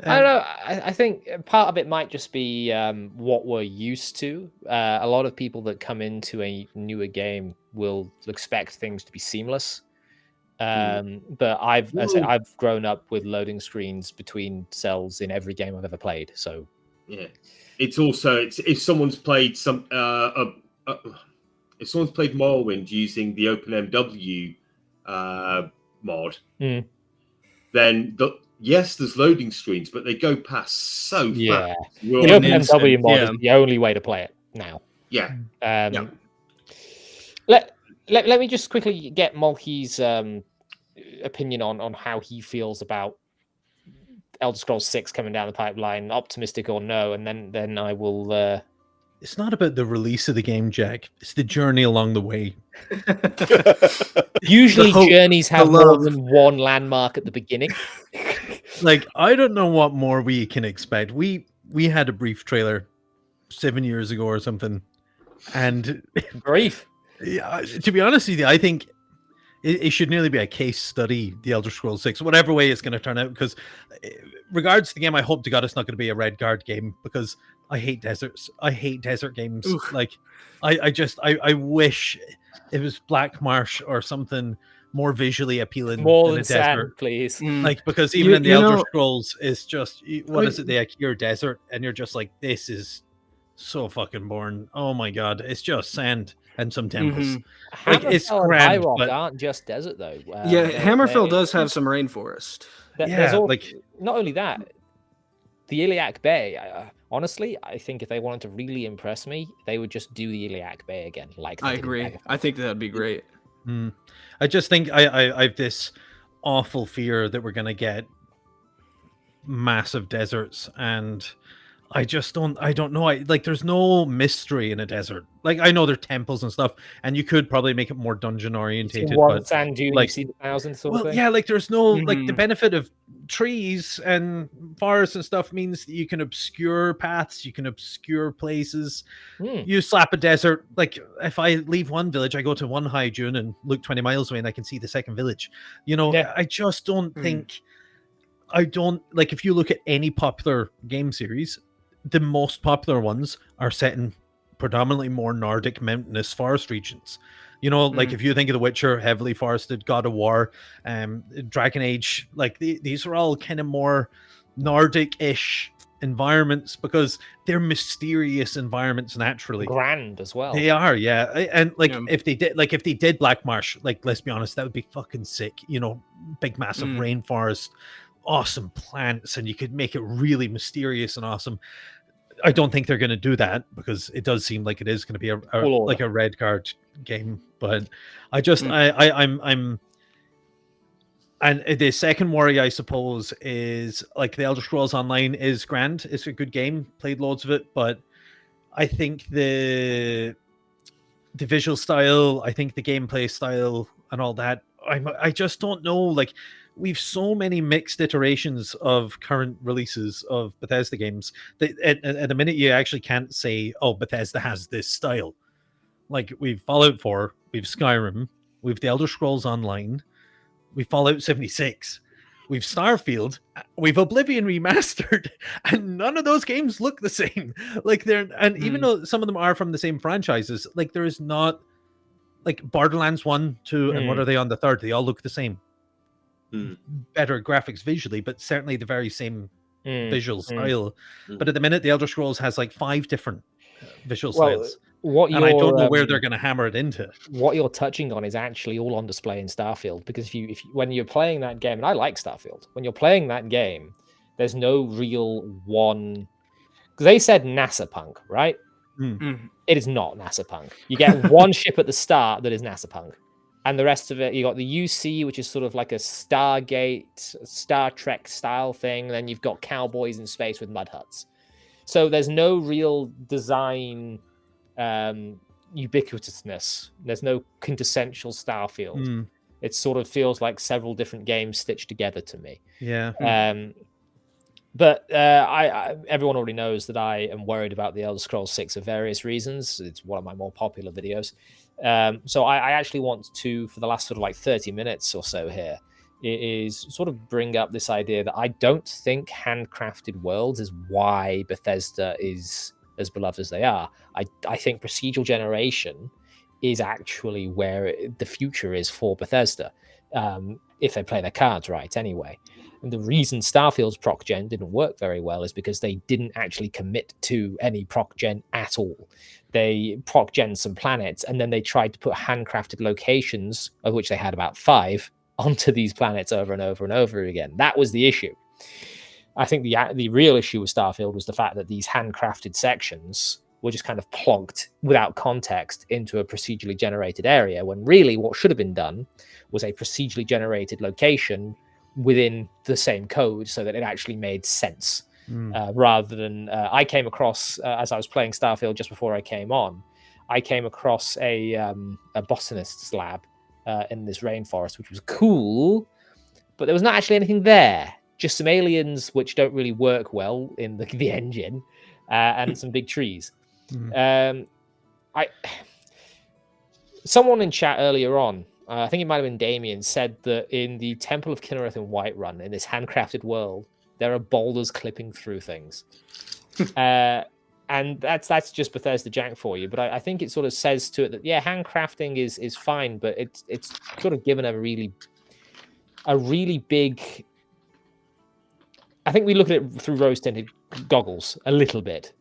I don't know. I think part of it might just be what we're used to. A lot of people that come into a newer game will expect things to be seamless. But I've grown up with loading screens between cells in every game I've ever played. So yeah, it's also if someone's played if someone's played Morrowind using the OpenMW mod, then yes, there's loading screens, but they go past so fast. The OpenMW mod is the only way to play it now. Yeah. Let me just quickly get Mulkey's opinion on how he feels about Elder Scrolls 6 coming down the pipeline, optimistic or no, and then I will... It's not about the release of the game, Jack. It's the journey along the way. Usually journeys have more than one landmark at the beginning. Like, I don't know what more we can expect. We had a brief trailer 7 years ago or something, and brief. Yeah, to be honest with you, I think it should nearly be a case study, the Elder Scrolls 6, whatever way it's going to turn out. Because, regards to the game, I hope to God it's not going to be a Red Guard game, because I hate deserts. I hate desert games. Oof. Like, I wish it was Black Marsh or something more visually appealing. More than than a sand, desert. please. Like, because even in the Elder Scrolls, it's just, what is it? They like your desert, and you're just like, this is so fucking boring. Oh my God, it's just sand and some temples. Like, it's grand, but aren't just desert though. Hammerfell does have some rainforest. Like, not only that, the Iliac Bay. Honestly, I think if they wanted to really impress me, they would just do the Iliac Bay again. Like, I agree. I think that'd be great. I just think I have this awful fear that we're gonna get massive deserts, and I don't know. There's no mystery in a desert. Like, I know there are temples and stuff, and you could probably make it more dungeon orientated. One But sand dune, like, you see the thousand sort of thing. yeah, like there's no like the Mhm. benefit of trees and forests and stuff means that you can obscure paths, you can obscure places. You slap a desert, like if I leave one village, I go to one high dune and look 20 miles away and I can see the second village. Yeah. I just don't think if you look at any popular game series, the most popular ones are set in predominantly more Nordic mountainous forest regions. Like if you think of The Witcher, heavily forested, God of War, Dragon Age, like these are all kind of more Nordic-ish environments because they're mysterious environments naturally. Grand as well. They are, yeah. And if they did Black Marsh, like, let's be honest, that would be fucking sick. Big massive rainforest, awesome plants, and you could make it really mysterious and awesome. I don't think they're going to do that because it does seem like it is going to be a red card game. But I just I'm and the second worry, I suppose, is like the Elder Scrolls Online is grand. It's a good game. Played loads of it, but I think the visual style, I think the gameplay style and all that, I just don't know. Like, we've so many mixed iterations of current releases of Bethesda games that at the minute you actually can't say, oh, Bethesda has this style. Like, we've Fallout 4, we've Skyrim, we've the Elder Scrolls Online, we've Fallout 76, we've Starfield, we've Oblivion Remastered, and none of those games look the same. Like, even though some of them are from the same franchises, like, there is not, like, Borderlands 1, 2, and what are they on the third? They all look the same. Better graphics visually, but certainly the very same visual style. But at the minute, the Elder Scrolls has like 5 different visual styles. And I don't know where they're going to hammer it into. What you're touching on is actually all on display in Starfield, because if when you're playing that game, and I like Starfield, when you're playing that game, there's no real one, because they said NASA punk, right? It is not NASA punk. You get one ship at the start that is NASA punk. And the rest of it, you got the UC, which is sort of like a Stargate, Star Trek style thing. Then you've got cowboys in space with mud huts. So there's no real design ubiquitousness. There's no quintessential Starfield. It sort of feels like several different games stitched together to me. Yeah. But everyone already knows that I am worried about the Elder Scrolls 6 for various reasons. It's one of my more popular videos. So I actually want to, for the last sort of like 30 minutes or so here, is sort of bring up this idea that I don't think handcrafted worlds is why Bethesda is as beloved as they are. I think procedural generation is actually where the future is for Bethesda, if they play their cards right anyway. And the reason Starfield's proc gen didn't work very well is because they didn't actually commit to any proc gen at all. They proc gen some planets, and then they tried to put handcrafted locations, of which they had about 5, onto these planets over and over and over again. That was the issue. I think the real issue with Starfield was the fact that these handcrafted sections were just kind of plonked without context into a procedurally generated area, when really what should have been done was a procedurally generated location within the same code so that it actually made sense. Rather than I came across, as I was playing Starfield just before I came on, I came across a botanist's lab in this rainforest, which was cool, but there was not actually anything there. Just some aliens which don't really work well in the engine, and some big trees. Someone in chat earlier on, I think it might have been Damien, said that in the Temple of Kinnereth in Whiterun, in this handcrafted world, there are boulders clipping through things. And that's just Bethesda Jack for you. But I think it sort of says to it that, yeah, handcrafting is fine, but it's sort of given a really big... I think we look at it through rose-tinted goggles a little bit.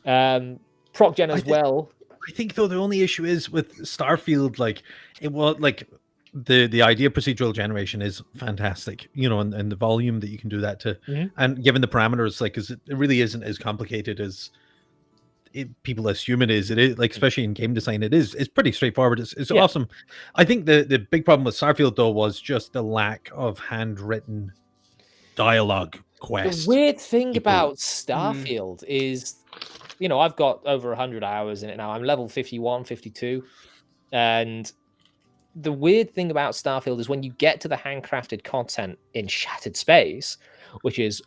Proc gen as well. I think, though, the only issue is with Starfield, like, it was like the idea of procedural generation is fantastic, and the volume that you can do that to, and given the parameters, like, it really isn't as complicated as people assume it is. It is, like, especially in game design, it's pretty straightforward. It's awesome. I think the big problem with Starfield, though, was just the lack of handwritten dialogue quest. The weird thing people- about Starfield is, you know, I've got over 100 hours in it now. I'm level 51, 52. And the weird thing about Starfield is when you get to the handcrafted content in Shattered Space, which is,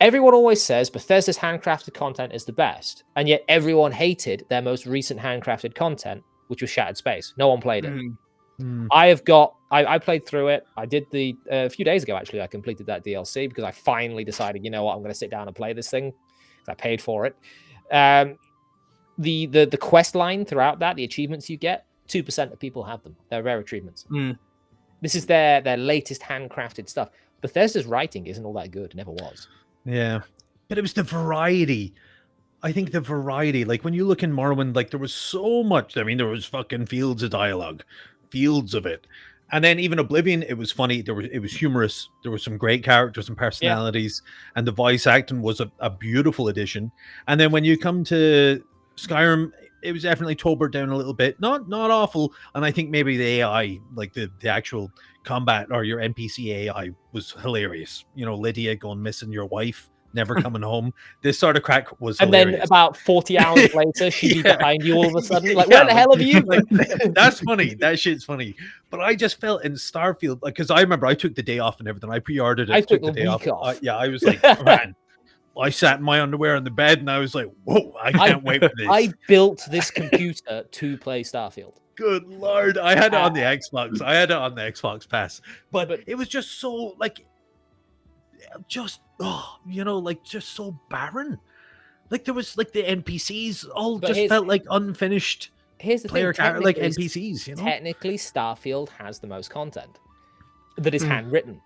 everyone always says Bethesda's handcrafted content is the best, and yet everyone hated their most recent handcrafted content, which was Shattered Space. No one played it. I played through it. I did a few days ago, actually, I completed that DLC because I finally decided, you know what, I'm going to sit down and play this thing because I paid for it. The quest line throughout that, the achievements you get, 2% of people have them. They're rare achievements. This is their latest handcrafted stuff. Bethesda's writing isn't all that good. It never was. Yeah. But it was the variety. I think the variety, like when you look in Morrowind, like there was so much. I mean, there was fucking fields of dialogue, fields of it. And then even Oblivion, it was funny. It was humorous. There were some great characters and personalities, and the voice acting was a beautiful addition. And then when you come to Skyrim, it was definitely tobered down a little bit. Not awful. And I think maybe the AI, like the actual combat or your NPC AI was hilarious. You know, Lydia going missing your wife, never coming home. This sort of crack was hilarious. And then about 40 hours later, she'd be behind you all of a sudden. Like, where the hell have you? Like, that's funny. That shit's funny. But I just felt in Starfield, like, because I remember I took the day off and everything. I pre-ordered it. I took the day week off. I was like, man. I sat in my underwear in the bed and I was like, whoa, I can't wait for this. I built this computer to play Starfield. Good Lord. I had it on the Xbox. I had it on the Xbox Pass. But it was just so, like, just so barren. Like, there was, like, the NPCs all just felt like unfinished player character, like NPCs, you know? Technically, Starfield has the most content that is handwritten.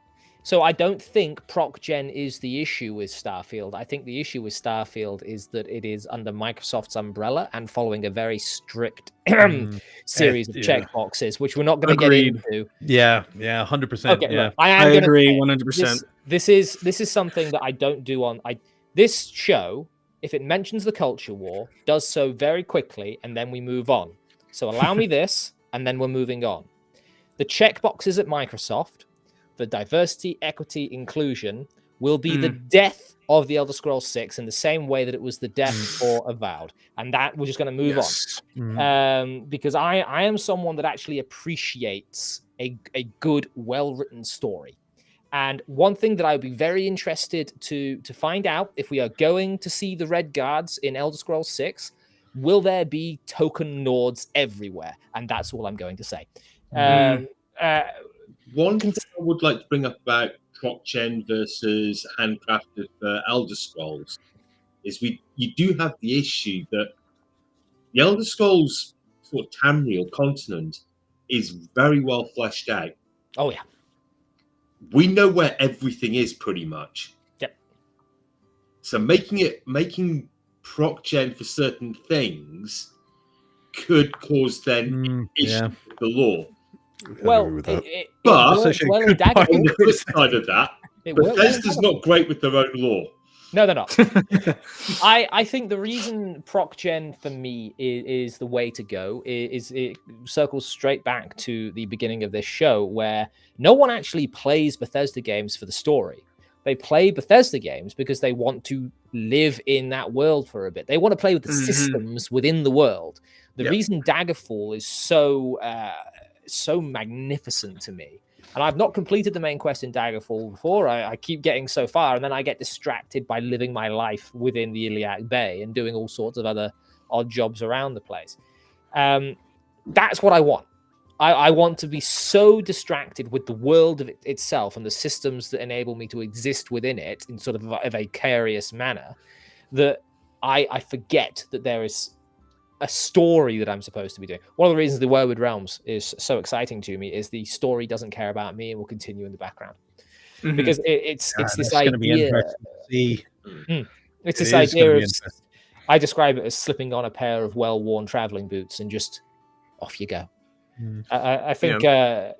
So I don't think proc gen is the issue with Starfield. I think the issue with Starfield is that it is under Microsoft's umbrella and following a very strict series of checkboxes, which we're not going to get into. Yeah, 100%. Okay, yeah. look, I agree 100%. This is something that I don't do on this show. If it mentions the culture war, does so very quickly, and then we move on. So allow me this, and then we're moving on. The checkboxes at Microsoft, the diversity, equity, inclusion will be the death of the Elder Scrolls 6 in the same way that it was the death for Avowed. And that we're just going to move on. Because I am someone that actually appreciates a good, well-written story. And one thing that I would be very interested to find out, if we are going to see the Red Guards in Elder Scrolls 6, will there be token Nords everywhere? And that's all I'm going to say. One thing I would like to bring up about proc gen versus handcrafted for Elder Scrolls is you do have the issue that the Elder Scrolls sort of Tamriel continent is very well fleshed out. Oh yeah, we know where everything is pretty much. Yep. So making proc gen for certain things could cause then issues with the law. Well, on the flip side of that, Bethesda's not great with their own law. No, they're not. I think the reason proc gen for me is the way to go is it circles straight back to the beginning of this show, where no one actually plays Bethesda games for the story. They play Bethesda games because they want to live in that world for a bit. They want to play with the systems within the world. The reason Daggerfall is so magnificent to me, and I've not completed the main quest in Daggerfall before. I keep getting so far, and then I get distracted by living my life within the Iliac Bay and doing all sorts of other odd jobs around the place. That's what I want. I want to be so distracted with the world of it itself and the systems that enable me to exist within it in sort of a vicarious manner that I forget that there is a story that I'm supposed to be doing. One of the reasons the Weirwood Realms is so exciting to me is the story doesn't care about me and will continue in the background. Because it's this idea. It's this idea of, I describe it as slipping on a pair of well-worn traveling boots and just off you go. I think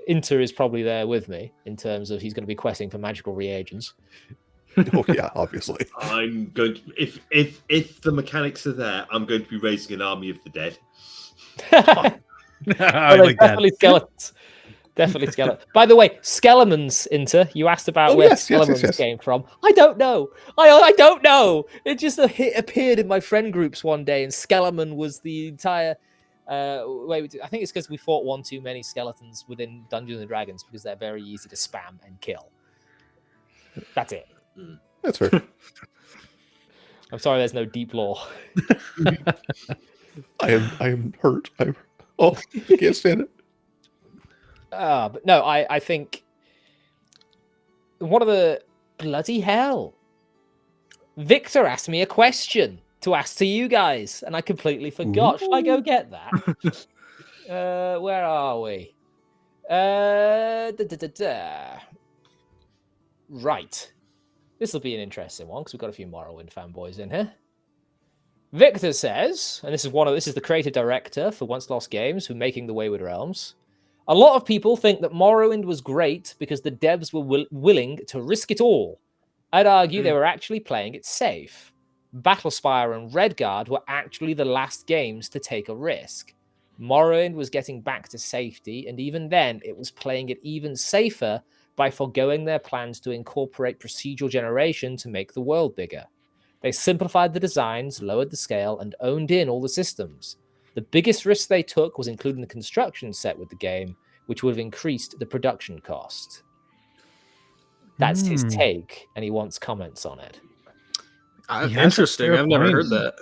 Inter is probably there with me in terms of he's going to be questing for magical reagents. Oh yeah, obviously. I'm going to, if the mechanics are there, I'm going to be raising an army of the dead. I like definitely that. Skeletons. Definitely skeleton. By the way, Skelemans, Inter. You asked about where Skelemans came from. I don't know. I don't know. It just appeared in my friend groups one day, and Skeleman was the entire. Wait, I think it's because we fought one too many skeletons within Dungeons and Dragons because they're very easy to spam and kill. That's it. That's fair. I'm sorry, there's no deep lore. I am hurt. I can't stand it. But no, I think one of the bloody hell. Victor asked me a question to ask to you guys, and I completely forgot. Should I go get that? Where are we? Right. This will be an interesting one because we've got a few Morrowind fanboys in here. Victor says, and this is the creative director for Once Lost Games who making the Wayward Realms. A lot of people think that Morrowind was great because the devs were willing to risk it all. I'd argue they were actually playing it safe. Battlespire and Redguard were actually the last games to take a risk. Morrowind was getting back to safety, and even then, it was playing it even safer by foregoing their plans to incorporate procedural generation to make the world bigger. They simplified the designs, lowered the scale, and owned in all the systems. The biggest risk they took was including the construction set with the game, which would have increased the production cost. That's his take, and he wants comments on it. Interesting. I've never heard that.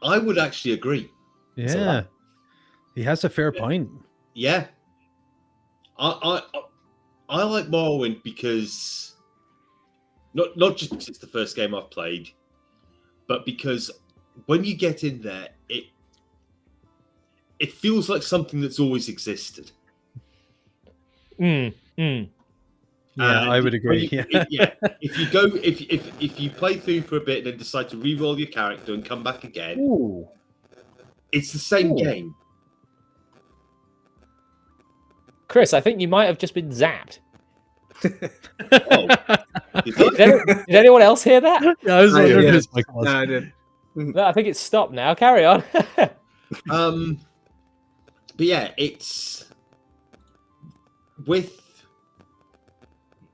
I would actually agree. Yeah, he has a fair point. Yeah, I like Morrowind because not just because it's the first game I've played, but because when you get in there, it feels like something that's always existed. Yeah, I would agree. If you play through for a bit and then decide to re-roll your character and come back again, it's the same game. Chris, I think you might have just been zapped. Did anyone else hear that? Yeah, I was wondering if it was. No, I did. No, I think it's stopped now. Carry on. But yeah, it's with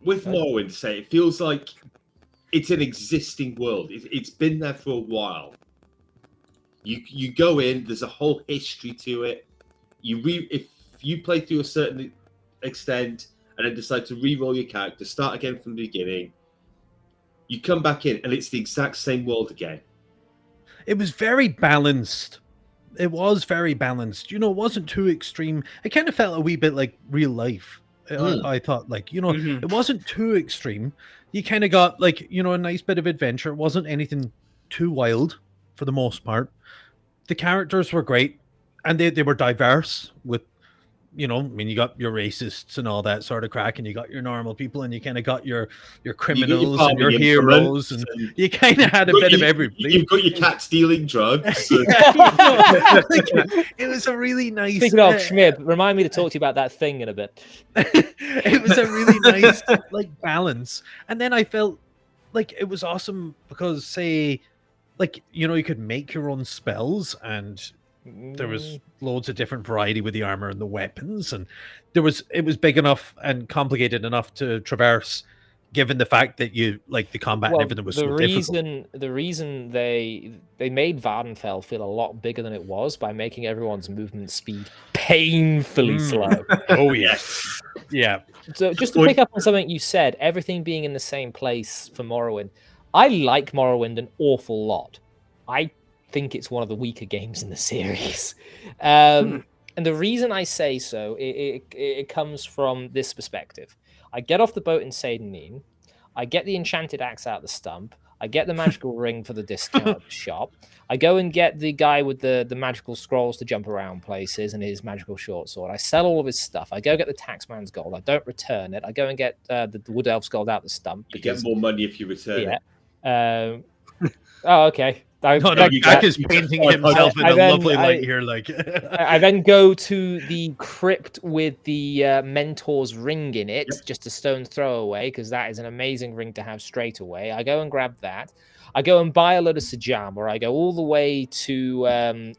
Morrowind. Say it feels like it's an existing world. It's been there for a while. You go in. There's a whole history to it. If you play through a certain extent and then decide to re-roll your character, start again from the beginning, you come back in and it's the exact same world again. It was very balanced. It was very balanced. It wasn't too extreme. It kind of felt a wee bit like real life. I thought, it wasn't too extreme. You kind of got, a nice bit of adventure. It wasn't anything too wild for the most part. The characters were great, and they were diverse with, you got your racists and all that sort of crack, and you got your normal people, and you kind of got your criminals and your heroes, and you kind of had a bit of everybody. You've got your cat stealing drugs. It was a really nice. Speaking of Schmib, remind me to talk to you about that thing in a bit. It was a really nice balance, and then I felt like it was awesome because, say, you could make your own spells, and there was loads of different variety with the armor and the weapons, and it was big enough and complicated enough to traverse, given the fact that the combat and everything was so difficult. The reason they made Vardenfell feel a lot bigger than it was by making everyone's movement speed painfully slow. Oh yes, yeah. So just to pick up on something you said, everything being in the same place for Morrowind, I like Morrowind an awful lot. I think it's one of the weaker games in the series. And the reason I say so, it comes from this perspective. I get off the boat in Seydenine, I get the enchanted axe out the stump, I get the magical ring for the discount shop, I go and get the guy with the magical scrolls to jump around places and his magical short sword. I sell all of his stuff. I go get the taxman's gold. I don't return it. I go and get the wood elf's gold out the stump. You get more money if you return it. Oh, okay. Jack is painting himself in a lovely light here. I then go to the crypt with the mentor's ring in it, just a stone's throw away, because that is an amazing ring to have straight away. I go and grab that. I go and buy a load of Sajama. I go all the way to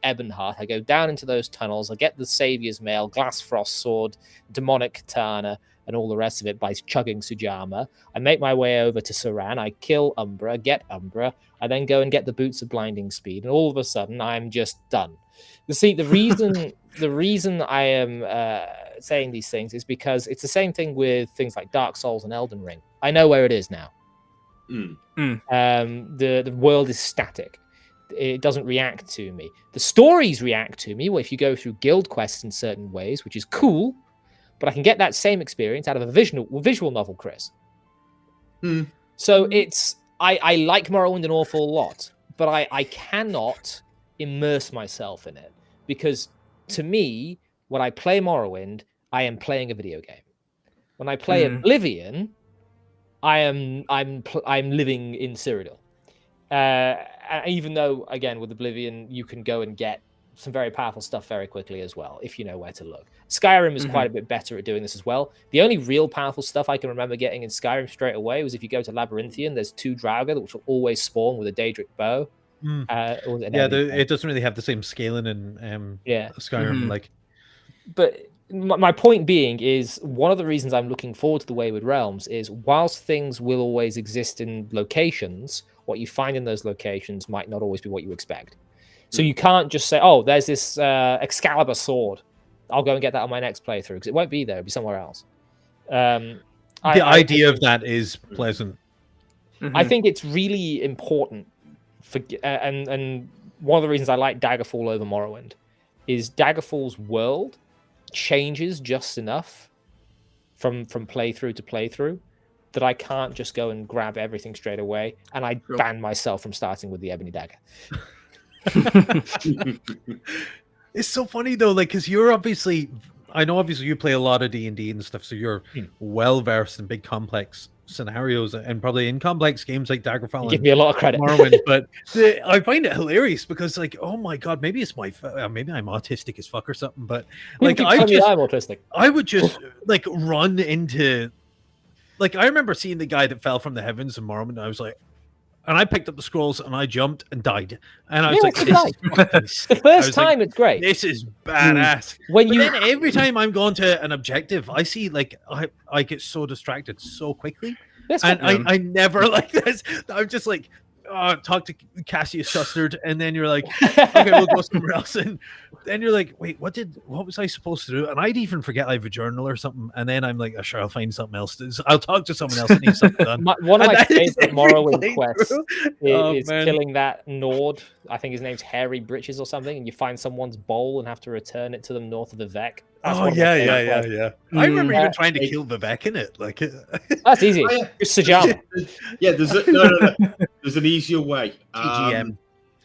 Ebonheart. I go down into those tunnels. I get the Savior's Mail, Glass Frost Sword, Demonic Katana, and all the rest of it by chugging Sujamma. I make my way over to Saran. I kill Umbra, get Umbra. I then go and get the Boots of Blinding Speed, and all of a sudden, I'm just done. You see, the reason I am saying these things is because it's the same thing with things like Dark Souls and Elden Ring. I know where it is now. The world is static. It doesn't react to me. The stories react to me. Well, if you go through guild quests in certain ways, which is cool, but I can get that same experience out of a visual novel, Chris. So it's I like Morrowind an awful lot, but I cannot immerse myself in it, because to me, when I play Morrowind, I am playing a video game. When I play Oblivion, I'm living in Cyrodiil. Even though, again, with Oblivion, you can go and get some very powerful stuff very quickly as well, if you know where to look. Skyrim is quite a bit better at doing this as well. The only real powerful stuff I can remember getting in Skyrim straight away was if you go to Labyrinthian, there's 2 Draugr, which will always spawn with a Daedric bow. It doesn't really have the same scaling in Skyrim. But my point being is, one of the reasons I'm looking forward to the Wayward Realms is, whilst things will always exist in locations, what you find in those locations might not always be what you expect. So you can't just say, oh, there's this Excalibur sword, I'll go and get that on my next playthrough, because it won't be there, it'll be somewhere else. The idea of that is pleasant. I think it's really important for, and one of the reasons I like Daggerfall over Morrowind is Daggerfall's world changes just enough from playthrough to playthrough that I can't just go and grab everything straight away, and I ban myself from starting with the Ebony Dagger. It's so funny though, like, because you're obviously you play a lot of D&D and stuff, so you're well versed in big complex scenarios and probably in complex games like Daggerfall. Give me a lot of credit, Morrowind, but I find it hilarious because, like, oh my god, maybe it's maybe I'm autistic as fuck or something, but like I'm autistic. I would just like run into, like, I remember seeing the guy that fell from the heavens in Morrowind, and I was like, and I picked up the scrolls and I jumped and died. And I was like, the first time it's great. This is badass. Then every time I'm going to an objective, I see, like, I get so distracted so quickly. I never like this. I'm just like, talk to Cassius Custard, and then you're like, okay, we'll go somewhere else. And then you're like, wait, what was I supposed to do? And I'd even forget I have a journal or something. And then I'm like, oh, sure, I'll find something else. I'll talk to someone else that needs something done. One of my favorite Morrowind quests is killing that Nord. I think his name's Hairy Britches or something. And you find someone's bowl and have to return it to them north of the Vec. Yeah. I remember even trying to kill Vivek in it. Like, that's easy. Just Sajama. There's an easier way. TGM.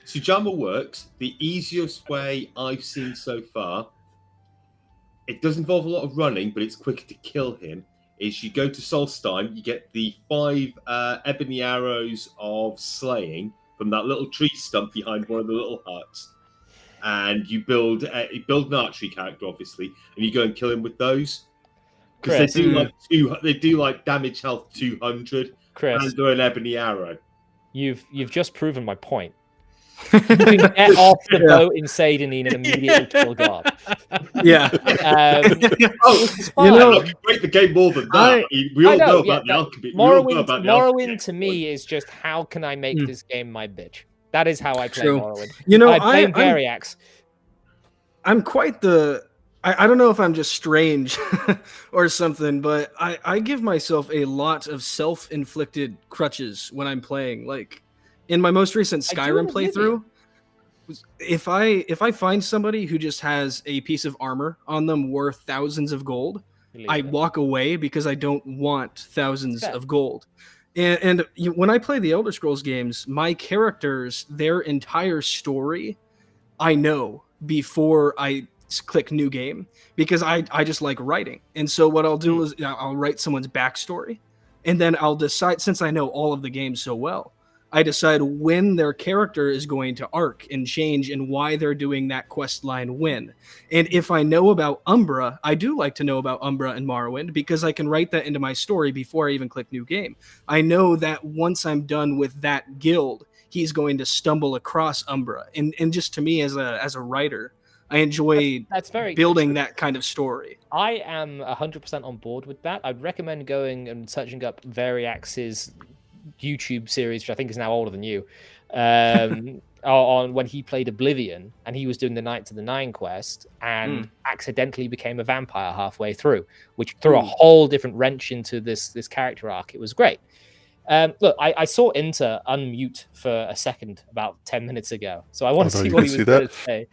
Sujamma works. The easiest way I've seen so far, it does involve a lot of running, but it's quicker to kill him, is you go to Solstheim, you get the 5 ebony arrows of slaying from that little tree stump behind one of the little huts. And you build an archery character, obviously, and you go and kill him with those. Because they do like damage health 200, Chris, and do an ebony arrow. You've just proven my point. You can get off the boat in Seydonin and immediately kill God. Yeah. Break the game more than that. We all know about the alchemy. Morrowind to me is just, how can I make this game my bitch? That is how I play Morrowind. I blame Variax. I'm quite the... I don't know if I'm just strange or something, but I give myself a lot of self-inflicted crutches when I'm playing. Like, in my most recent Skyrim playthrough, if I find somebody who just has a piece of armor on them worth thousands of gold, I walk away because I don't want thousands of gold. And when I play the Elder Scrolls games, my characters, their entire story, I know before I click new game, because I just like writing. And so what I'll do is I'll write someone's backstory, and then I'll decide, since I know all of the games so well, I decide when their character is going to arc and change and why they're doing that quest line when. And if I know about Umbra, I do like to know about Umbra and Morrowind, because I can write that into my story before I even click new game. I know that once I'm done with that guild, he's going to stumble across Umbra. And just to me as a writer, I enjoy that's very building that kind of story. I am 100% on board with that. I'd recommend going and searching up Variax's YouTube series, which I think is now older than you, on when he played Oblivion and he was doing the Knights of the Nine quest and accidentally became a vampire halfway through, which threw a whole different wrench into this character arc. It was great. Look, I saw Inter unmute for a second about 10 minutes ago, so I want to see what he was going to say.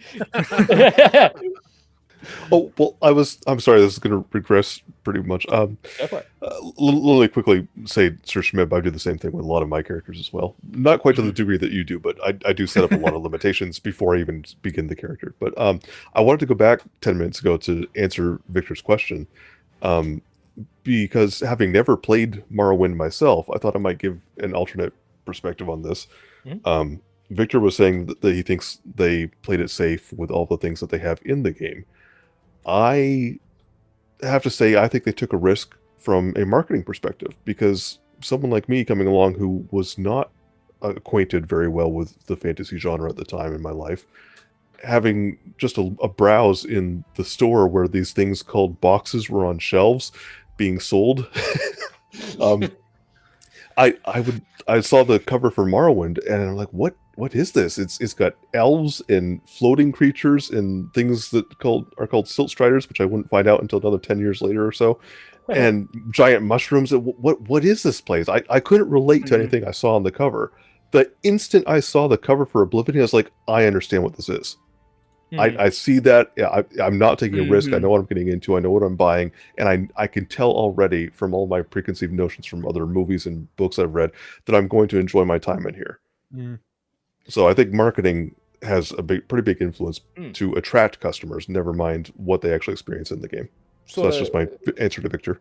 Oh, well, I'm sorry, this is going to regress pretty much. Go for it. Really quickly say, Sir Schmib, I do the same thing with a lot of my characters as well. Not quite to the degree that you do, but I do set up a lot of limitations before I even begin the character. But I wanted to go back 10 minutes ago to answer Victor's question. Because having never played Morrowind myself, I thought I might give an alternate perspective on this. Victor was saying that he thinks they played it safe with all the things that they have in the game. I have to say, I think they took a risk from a marketing perspective, because someone like me coming along who was not acquainted very well with the fantasy genre at the time in my life, having just a browse in the store where these things called boxes were on shelves being sold. I saw the cover for Morrowind and I'm like, what is this? It's got elves and floating creatures and things that are called silt striders, which I wouldn't find out until another 10 years later or so. And giant mushrooms. What is this place? I couldn't relate to anything I saw on the cover. The instant I saw the cover for Oblivion, I was like, I understand what this is. I see that. Yeah, I'm not taking a risk. I know what I'm getting into. I know what I'm buying. And I can tell already from all my preconceived notions from other movies and books I've read that I'm going to enjoy my time in here. So I think marketing has a pretty big influence to attract customers, never mind what they actually experience in the game. So that's just my answer to Victor.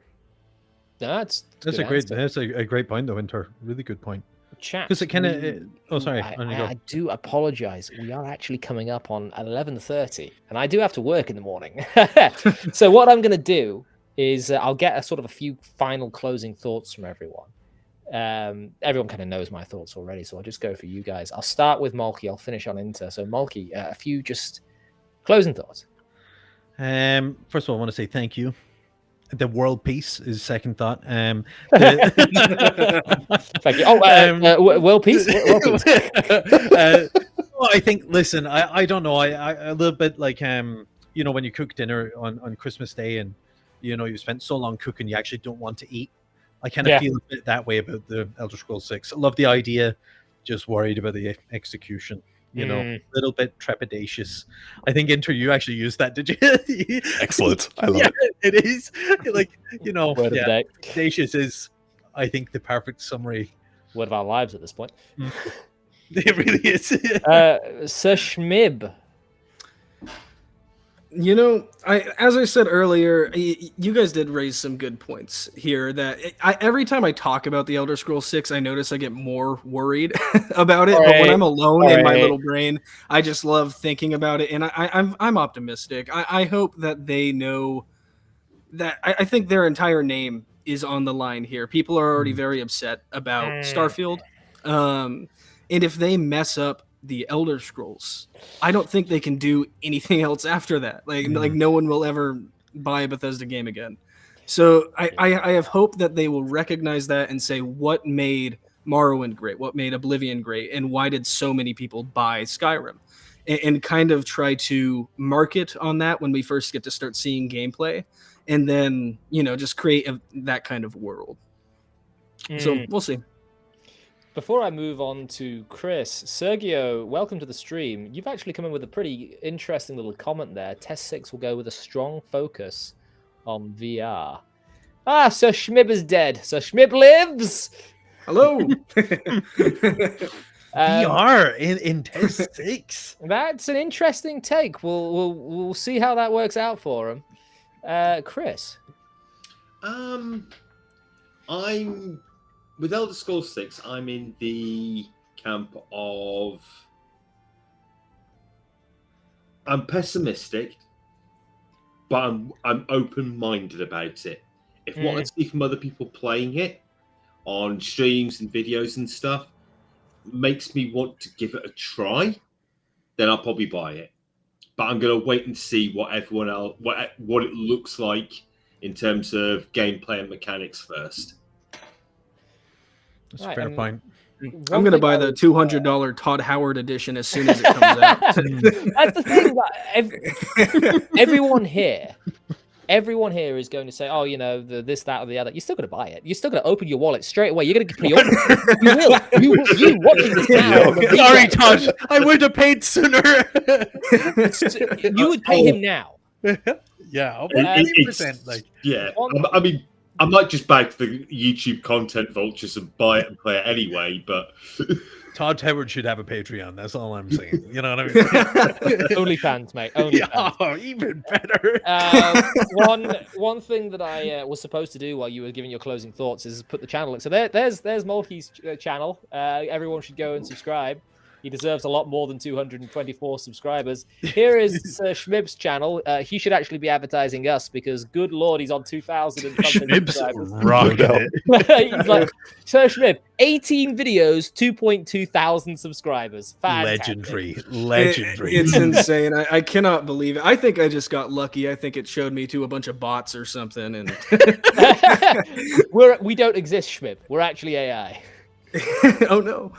That's a great point, though, Winter. Really good point. Chat. Because it kind of. Oh, sorry. I do apologize. We are actually coming up on 11:30, and I do have to work in the morning. So what I'm going to do is I'll get a few final closing thoughts from everyone. Everyone kind of knows my thoughts already, so I'll just go for you guys. I'll start with Malky. I'll finish on Inter. So Malky, a few just closing thoughts. First of all, I want to say thank you. The world peace is second thought. Thank you. World peace. I think. Listen, I don't know. I a little bit like when you cook dinner on Christmas Day and you spent so long cooking, you actually don't want to eat. I kind of feel a bit that way about the Elder Scrolls 6. I love the idea, just worried about the execution. A little bit trepidatious. I think Inter, you actually used that, did you? Excellent. I love it. It is. Trepidatious is, I think, the perfect summary. Word of our lives at this point. It really is. Sir Schmib. As I said earlier, you guys did raise some good points here. That every time I talk about the Elder Scrolls 6, I notice I get more worried about it. But when I'm alone in my little brain, I just love thinking about it, and I'm optimistic. I hope that they know that. I think their entire name is on the line here. People are already very upset about Starfield, and if they mess up the Elder Scrolls, I don't think they can do anything else after that. Like no one will ever buy a Bethesda game again. So I have hope that they will recognize that and say what made Morrowind great, what made Oblivion great, and why did so many people buy Skyrim, and kind of try to market on that when we first get to start seeing gameplay, and then just create that kind of world. So we'll see. Before I move on to Chris, Sergio, welcome to the stream. You've actually come in with a pretty interesting little comment there. Test 6 will go with a strong focus on VR. Sir Schmib is dead. Sir Schmib lives! Hello! VR in Test 6. That's an interesting take. We'll see how that works out for him. Chris? With Elder Scrolls 6, I'm in the camp of I'm pessimistic, but I'm open-minded about it. If what I see from other people playing it on streams and videos and stuff, makes me want to give it a try, then I'll probably buy it. But I'm going to wait and see what everyone else, what it looks like in terms of gameplay and mechanics first. That's a fair point. I'm going to buy the $200 Todd Howard edition as soon as it comes out. That's the thing. Everyone here is going to say, "Oh, this, that, or the other." You're still going to buy it. You're still going to open your wallet straight away. You're going to pre-order it. You will. You watching this now? Sorry, Todd. I would have paid sooner. You would pay him now. Yeah, 100%. Like, yeah. I mean, I might just bag the YouTube content vultures and buy it and play it anyway, but Todd Howard should have a Patreon. That's all I'm saying. You know what I mean? OnlyFans, mate. OnlyFans. Oh, even better. One thing that I was supposed to do while you were giving your closing thoughts is put the channel. So there's Mulkey's channel. Everyone should go and subscribe. He deserves a lot more than 224 subscribers. Here is Sir Schmib's channel. He should actually be advertising us because, good lord, he's on 2,000 and something subscribers. Rocking He's like, Sir Schmib, 18 videos, 2.2 thousand subscribers. Fantastic. Legendary. It's insane. I cannot believe it. I think I just got lucky. I think it showed me to a bunch of bots or something. And we don't exist, Schmib. We're actually AI. Oh no.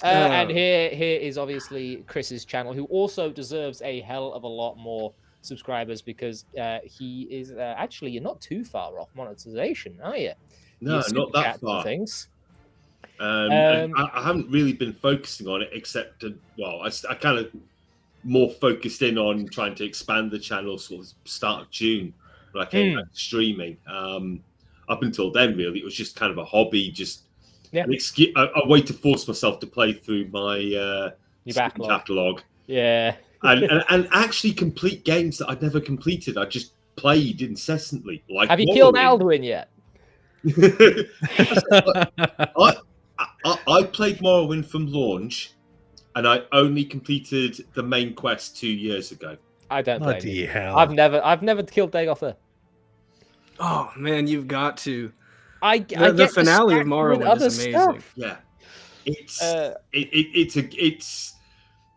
And here is obviously Chris's channel, who also deserves a hell of a lot more subscribers because he is actually, you're not too far off monetization, are you? No, not that far. Things. I haven't really been focusing on it, except I kind of more focused in on trying to expand the channel sort of start of June when I came back to streaming. Up until then, really, it was just kind of a hobby, just a way to force myself to play through my catalog. Yeah. and actually complete games that I'd never completed. I just played incessantly. Like, have you killed Alduin yet? I played Morrowind from launch, and I only completed the main quest 2 years ago. I don't play. Bloody hell! I've never killed Dagoth there. Oh man, you've got to. The finale of Morrowind is amazing. Stuff. Yeah, it's.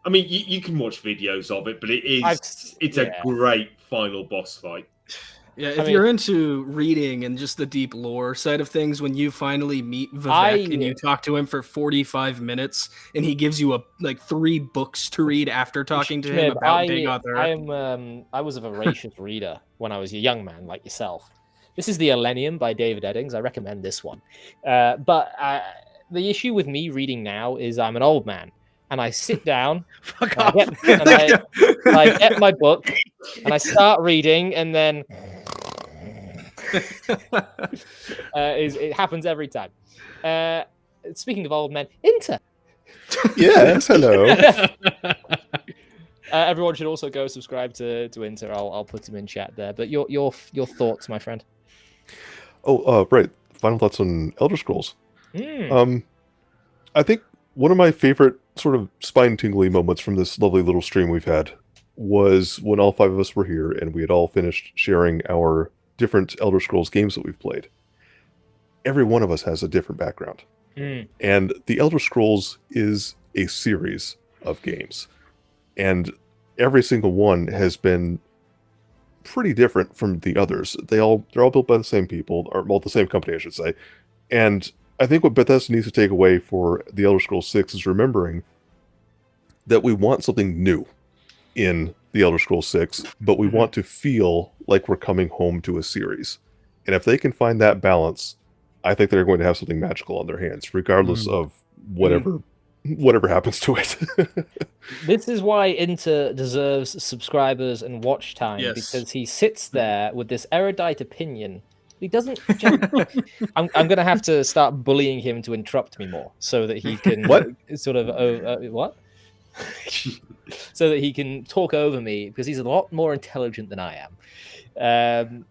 I mean, you can watch videos of it, but it's a great final boss fight. Yeah, if you're into reading and just the deep lore side of things, when you finally meet Vivek and you talk to him for 45 minutes, and he gives you 3 books to read after talking to him about Dagoth Earth. I was a voracious reader when I was a young man, like yourself. This is the Elenium by David Eddings. I recommend this one. But the issue with me reading now is I'm an old man. And I sit down, I get my book, and I start reading, and then it happens every time. Speaking of old men, Inter. Yes, hello. Everyone should also go subscribe to Inter. I'll put him in chat there. But your thoughts, my friend. Oh, right. Final thoughts on Elder Scrolls. I think one of my favorite sort of spine-tingly moments from this lovely little stream we've had was when all 5 of us were here and we had all finished sharing our different Elder Scrolls games that we've played. Every one of us has a different background. And the Elder Scrolls is a series of games. And every single one has been pretty different from the others. They're all built by the same people, or the same company, I should say. And I think what Bethesda needs to take away for the Elder Scrolls 6 is remembering that we want something new in the Elder Scrolls 6, but we want to feel like we're coming home to a series. And if they can find that balance, I think they're going to have something magical on their hands, regardless of whatever happens to it. This is why Inter deserves subscribers and watch time, because he sits there with this erudite opinion. He doesn't. I'm going to have to start bullying him to interrupt me more, so that he can so that he can talk over me, because he's a lot more intelligent than I am.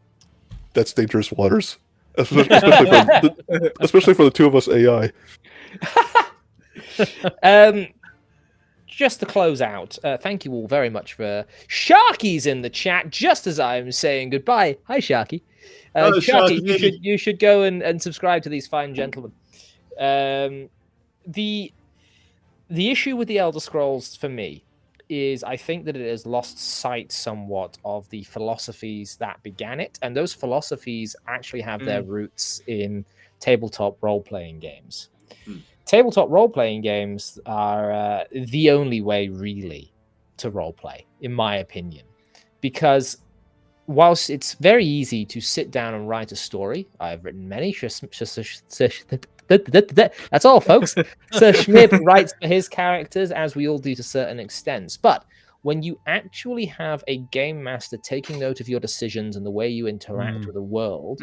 That's dangerous waters, especially for the 2 of us AI. Just to close out, thank you all very much for Sharky's in the chat. Just as I'm saying goodbye, hi Sharky. Sharky, you should go and subscribe to these fine gentlemen. The issue with the Elder Scrolls for me is I think that it has lost sight somewhat of the philosophies that began it, and those philosophies actually have their roots in tabletop role-playing games. Tabletop role-playing games are the only way really to role-play, in my opinion, because whilst it's very easy to sit down and write a story, I've written many. That's all, folks. Sir Schmid writes for his characters, as we all do to certain extents. But when you actually have a game master taking note of your decisions and the way you interact with the world,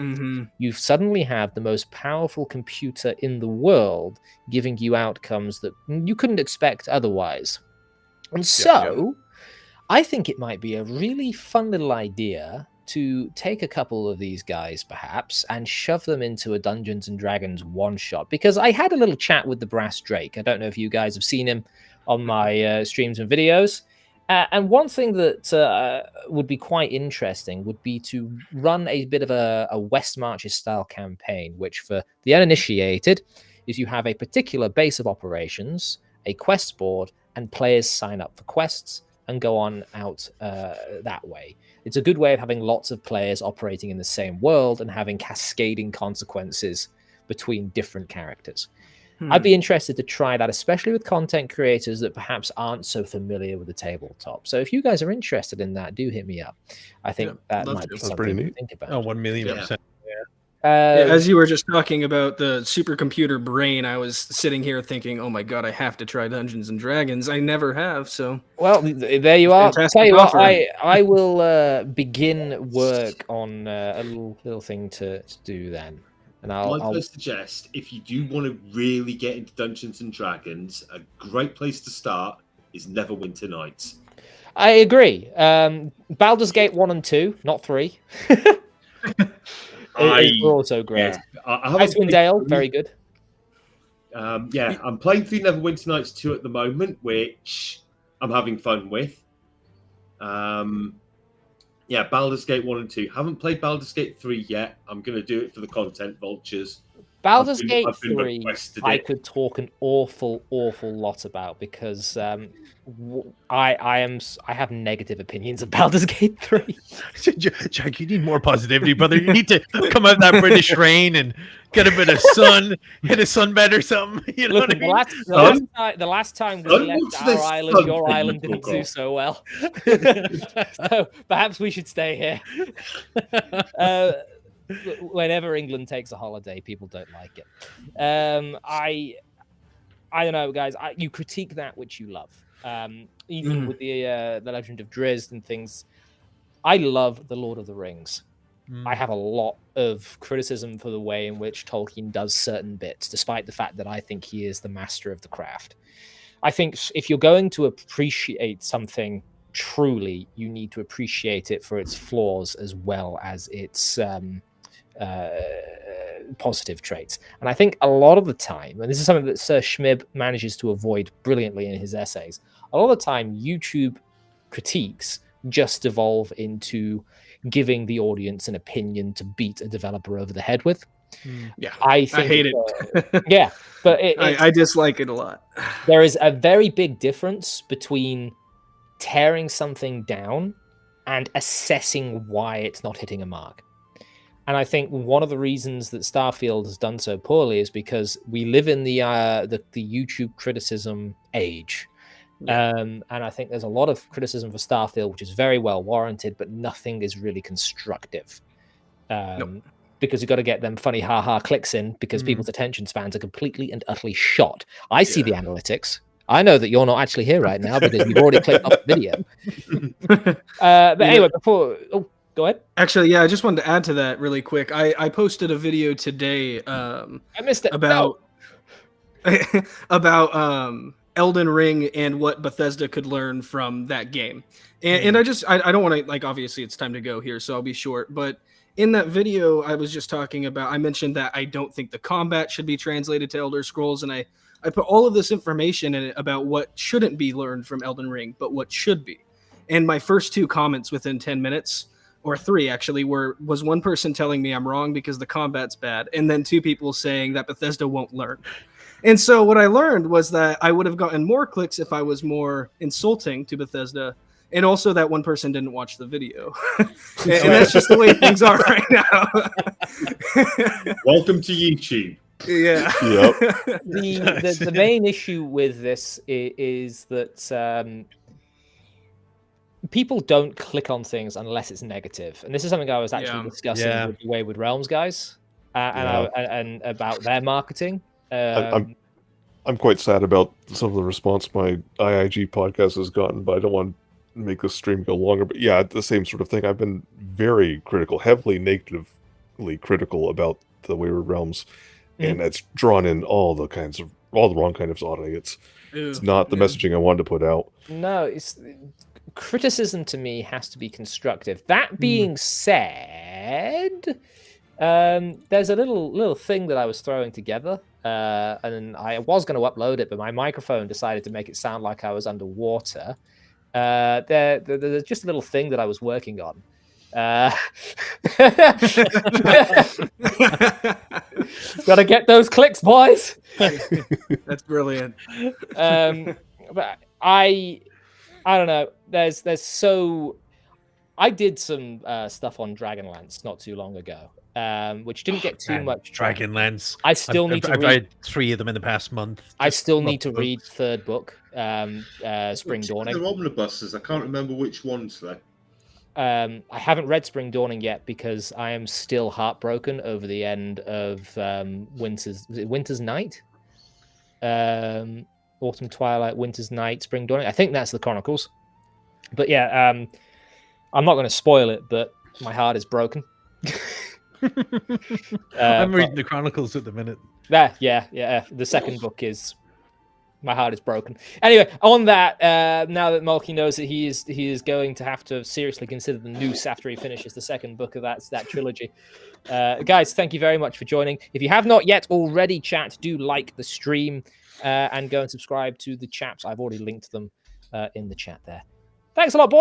you suddenly have the most powerful computer in the world giving you outcomes that you couldn't expect otherwise. And so, I think it might be a really fun little idea to take a couple of these guys, perhaps, and shove them into a Dungeons and Dragons one-shot. Because I had a little chat with the Brass Drake. I don't know if you guys have seen him on my streams and videos. And one thing that would be quite interesting would be to run a bit of a West Marches style campaign, which for the uninitiated is you have a particular base of operations, a quest board, and players sign up for quests and go on out that way. It's a good way of having lots of players operating in the same world and having cascading consequences between different characters. I'd be interested to try that, especially with content creators that perhaps aren't so familiar with the tabletop. So if you guys are interested in that, do hit me up. I think that might be something to think about. Oh, 1,000,000%. As you were just talking about the supercomputer brain, I was sitting here thinking, "Oh my god, I have to try Dungeons and Dragons." I never have, so. Well, there you are. Tell you what, I will begin work on a little thing to do then, and I'll suggest if you do want to really get into Dungeons and Dragons, a great place to start is Neverwinter Nights. I agree. Baldur's Gate 1 and 2, not 3. It's also great. Icewind Dale, very good. I'm playing through Neverwinter Nights 2 at the moment, which I'm having fun with. Baldur's Gate 1 and 2. Haven't played Baldur's Gate 3 yet. I'm going to do it for the content vultures. Baldur's Gate 3, I could talk an awful lot about because I have negative opinions of Baldur's Gate 3. Jack, you need more positivity, brother. You need to come out that British rain and get a bit of sun, hit a sunbed or something. You know what I mean? The last time we left our island, your island didn't do so well. So perhaps we should stay here. Whenever England takes a holiday, people don't like it. I don't know, guys. You critique that which you love. Even with the Legend of Drizzt and things. I love The Lord of the Rings. I have a lot of criticism for the way in which Tolkien does certain bits, despite the fact that I think he is the master of the craft. I think if you're going to appreciate something truly, you need to appreciate it for its flaws as well as its positive traits. And I think a lot of the time, and this is something that Sir Schmid manages to avoid brilliantly in his essays, a lot of the time YouTube critiques just devolve into giving the audience an opinion to beat a developer over the head with. I hate it. But I dislike it a lot. There is a very big difference between tearing something down and assessing why it's not hitting a mark. And I think one of the reasons that Starfield has done so poorly is because we live in the YouTube criticism age. And I think there's a lot of criticism for Starfield, which is very well warranted, but nothing is really constructive. Because you've got to get them funny ha-ha clicks in because people's attention spans are completely and utterly shot. I see the analytics. I know that you're not actually here right now because you've already clicked off the video. But anyway, before... Oh, go ahead. Actually, I just wanted to add to that really quick. I posted a video today I missed it. about Elden Ring and what Bethesda could learn from that game. And I don't want to, like, obviously it's time to go here, so I'll be short. But in that video, I was just talking about, I mentioned that I don't think the combat should be translated to Elder Scrolls. And I put all of this information in it about what shouldn't be learned from Elden Ring, but what should be. And my first 2 comments within 10 minutes, or 3 actually, was one person telling me I'm wrong because the combat's bad, and then 2 people saying that Bethesda won't learn. And so what I learned was that I would have gotten more clicks if I was more insulting to Bethesda, and also that one person didn't watch the video. and that's just the way things are right now. Welcome to YouTube. Yeah. Yep. The main issue with this is that people don't click on things unless it's negative, and this is something I was actually discussing with the Wayward Realms guys, and about their marketing. I'm quite sad about some of the response my IIG podcast has gotten, but I don't want to make this stream go longer. But yeah, the same sort of thing. I've been very critical, heavily negatively critical about the Wayward Realms, and it's drawn in all the wrong kind of audience. It's not the messaging I wanted to put out. No, it's criticism to me has to be constructive. That being said, there's a little thing that I was throwing together, and I was going to upload it, but my microphone decided to make it sound like I was underwater. There's just a little thing that I was working on. Gotta get those clicks, boys. That's brilliant. But I don't know. I did some stuff on Dragonlance not too long ago, which didn't get too much traction. Dragonlance. I still need to read. I've read 3 of them in the past month. I still need to read third book, Spring Dawning. They're omnibuses. I can't remember which ones though. I haven't read Spring Dawning yet because I am still heartbroken over the end of Winter's Night? Autumn Twilight, Winter's Night, Spring Dawning. I think that's the Chronicles. But yeah, I'm not going to spoil it, but my heart is broken. I'm reading the Chronicles at the minute. Yeah. The second book is... My heart is broken. Anyway, on that, now that Mulkey knows that he is going to have to seriously consider the noose after he finishes the second book of that trilogy. Guys, thank you very much for joining. If you have not yet already, chat, do like the stream and go and subscribe to the chaps. I've already linked them in the chat there. Thanks a lot, boys.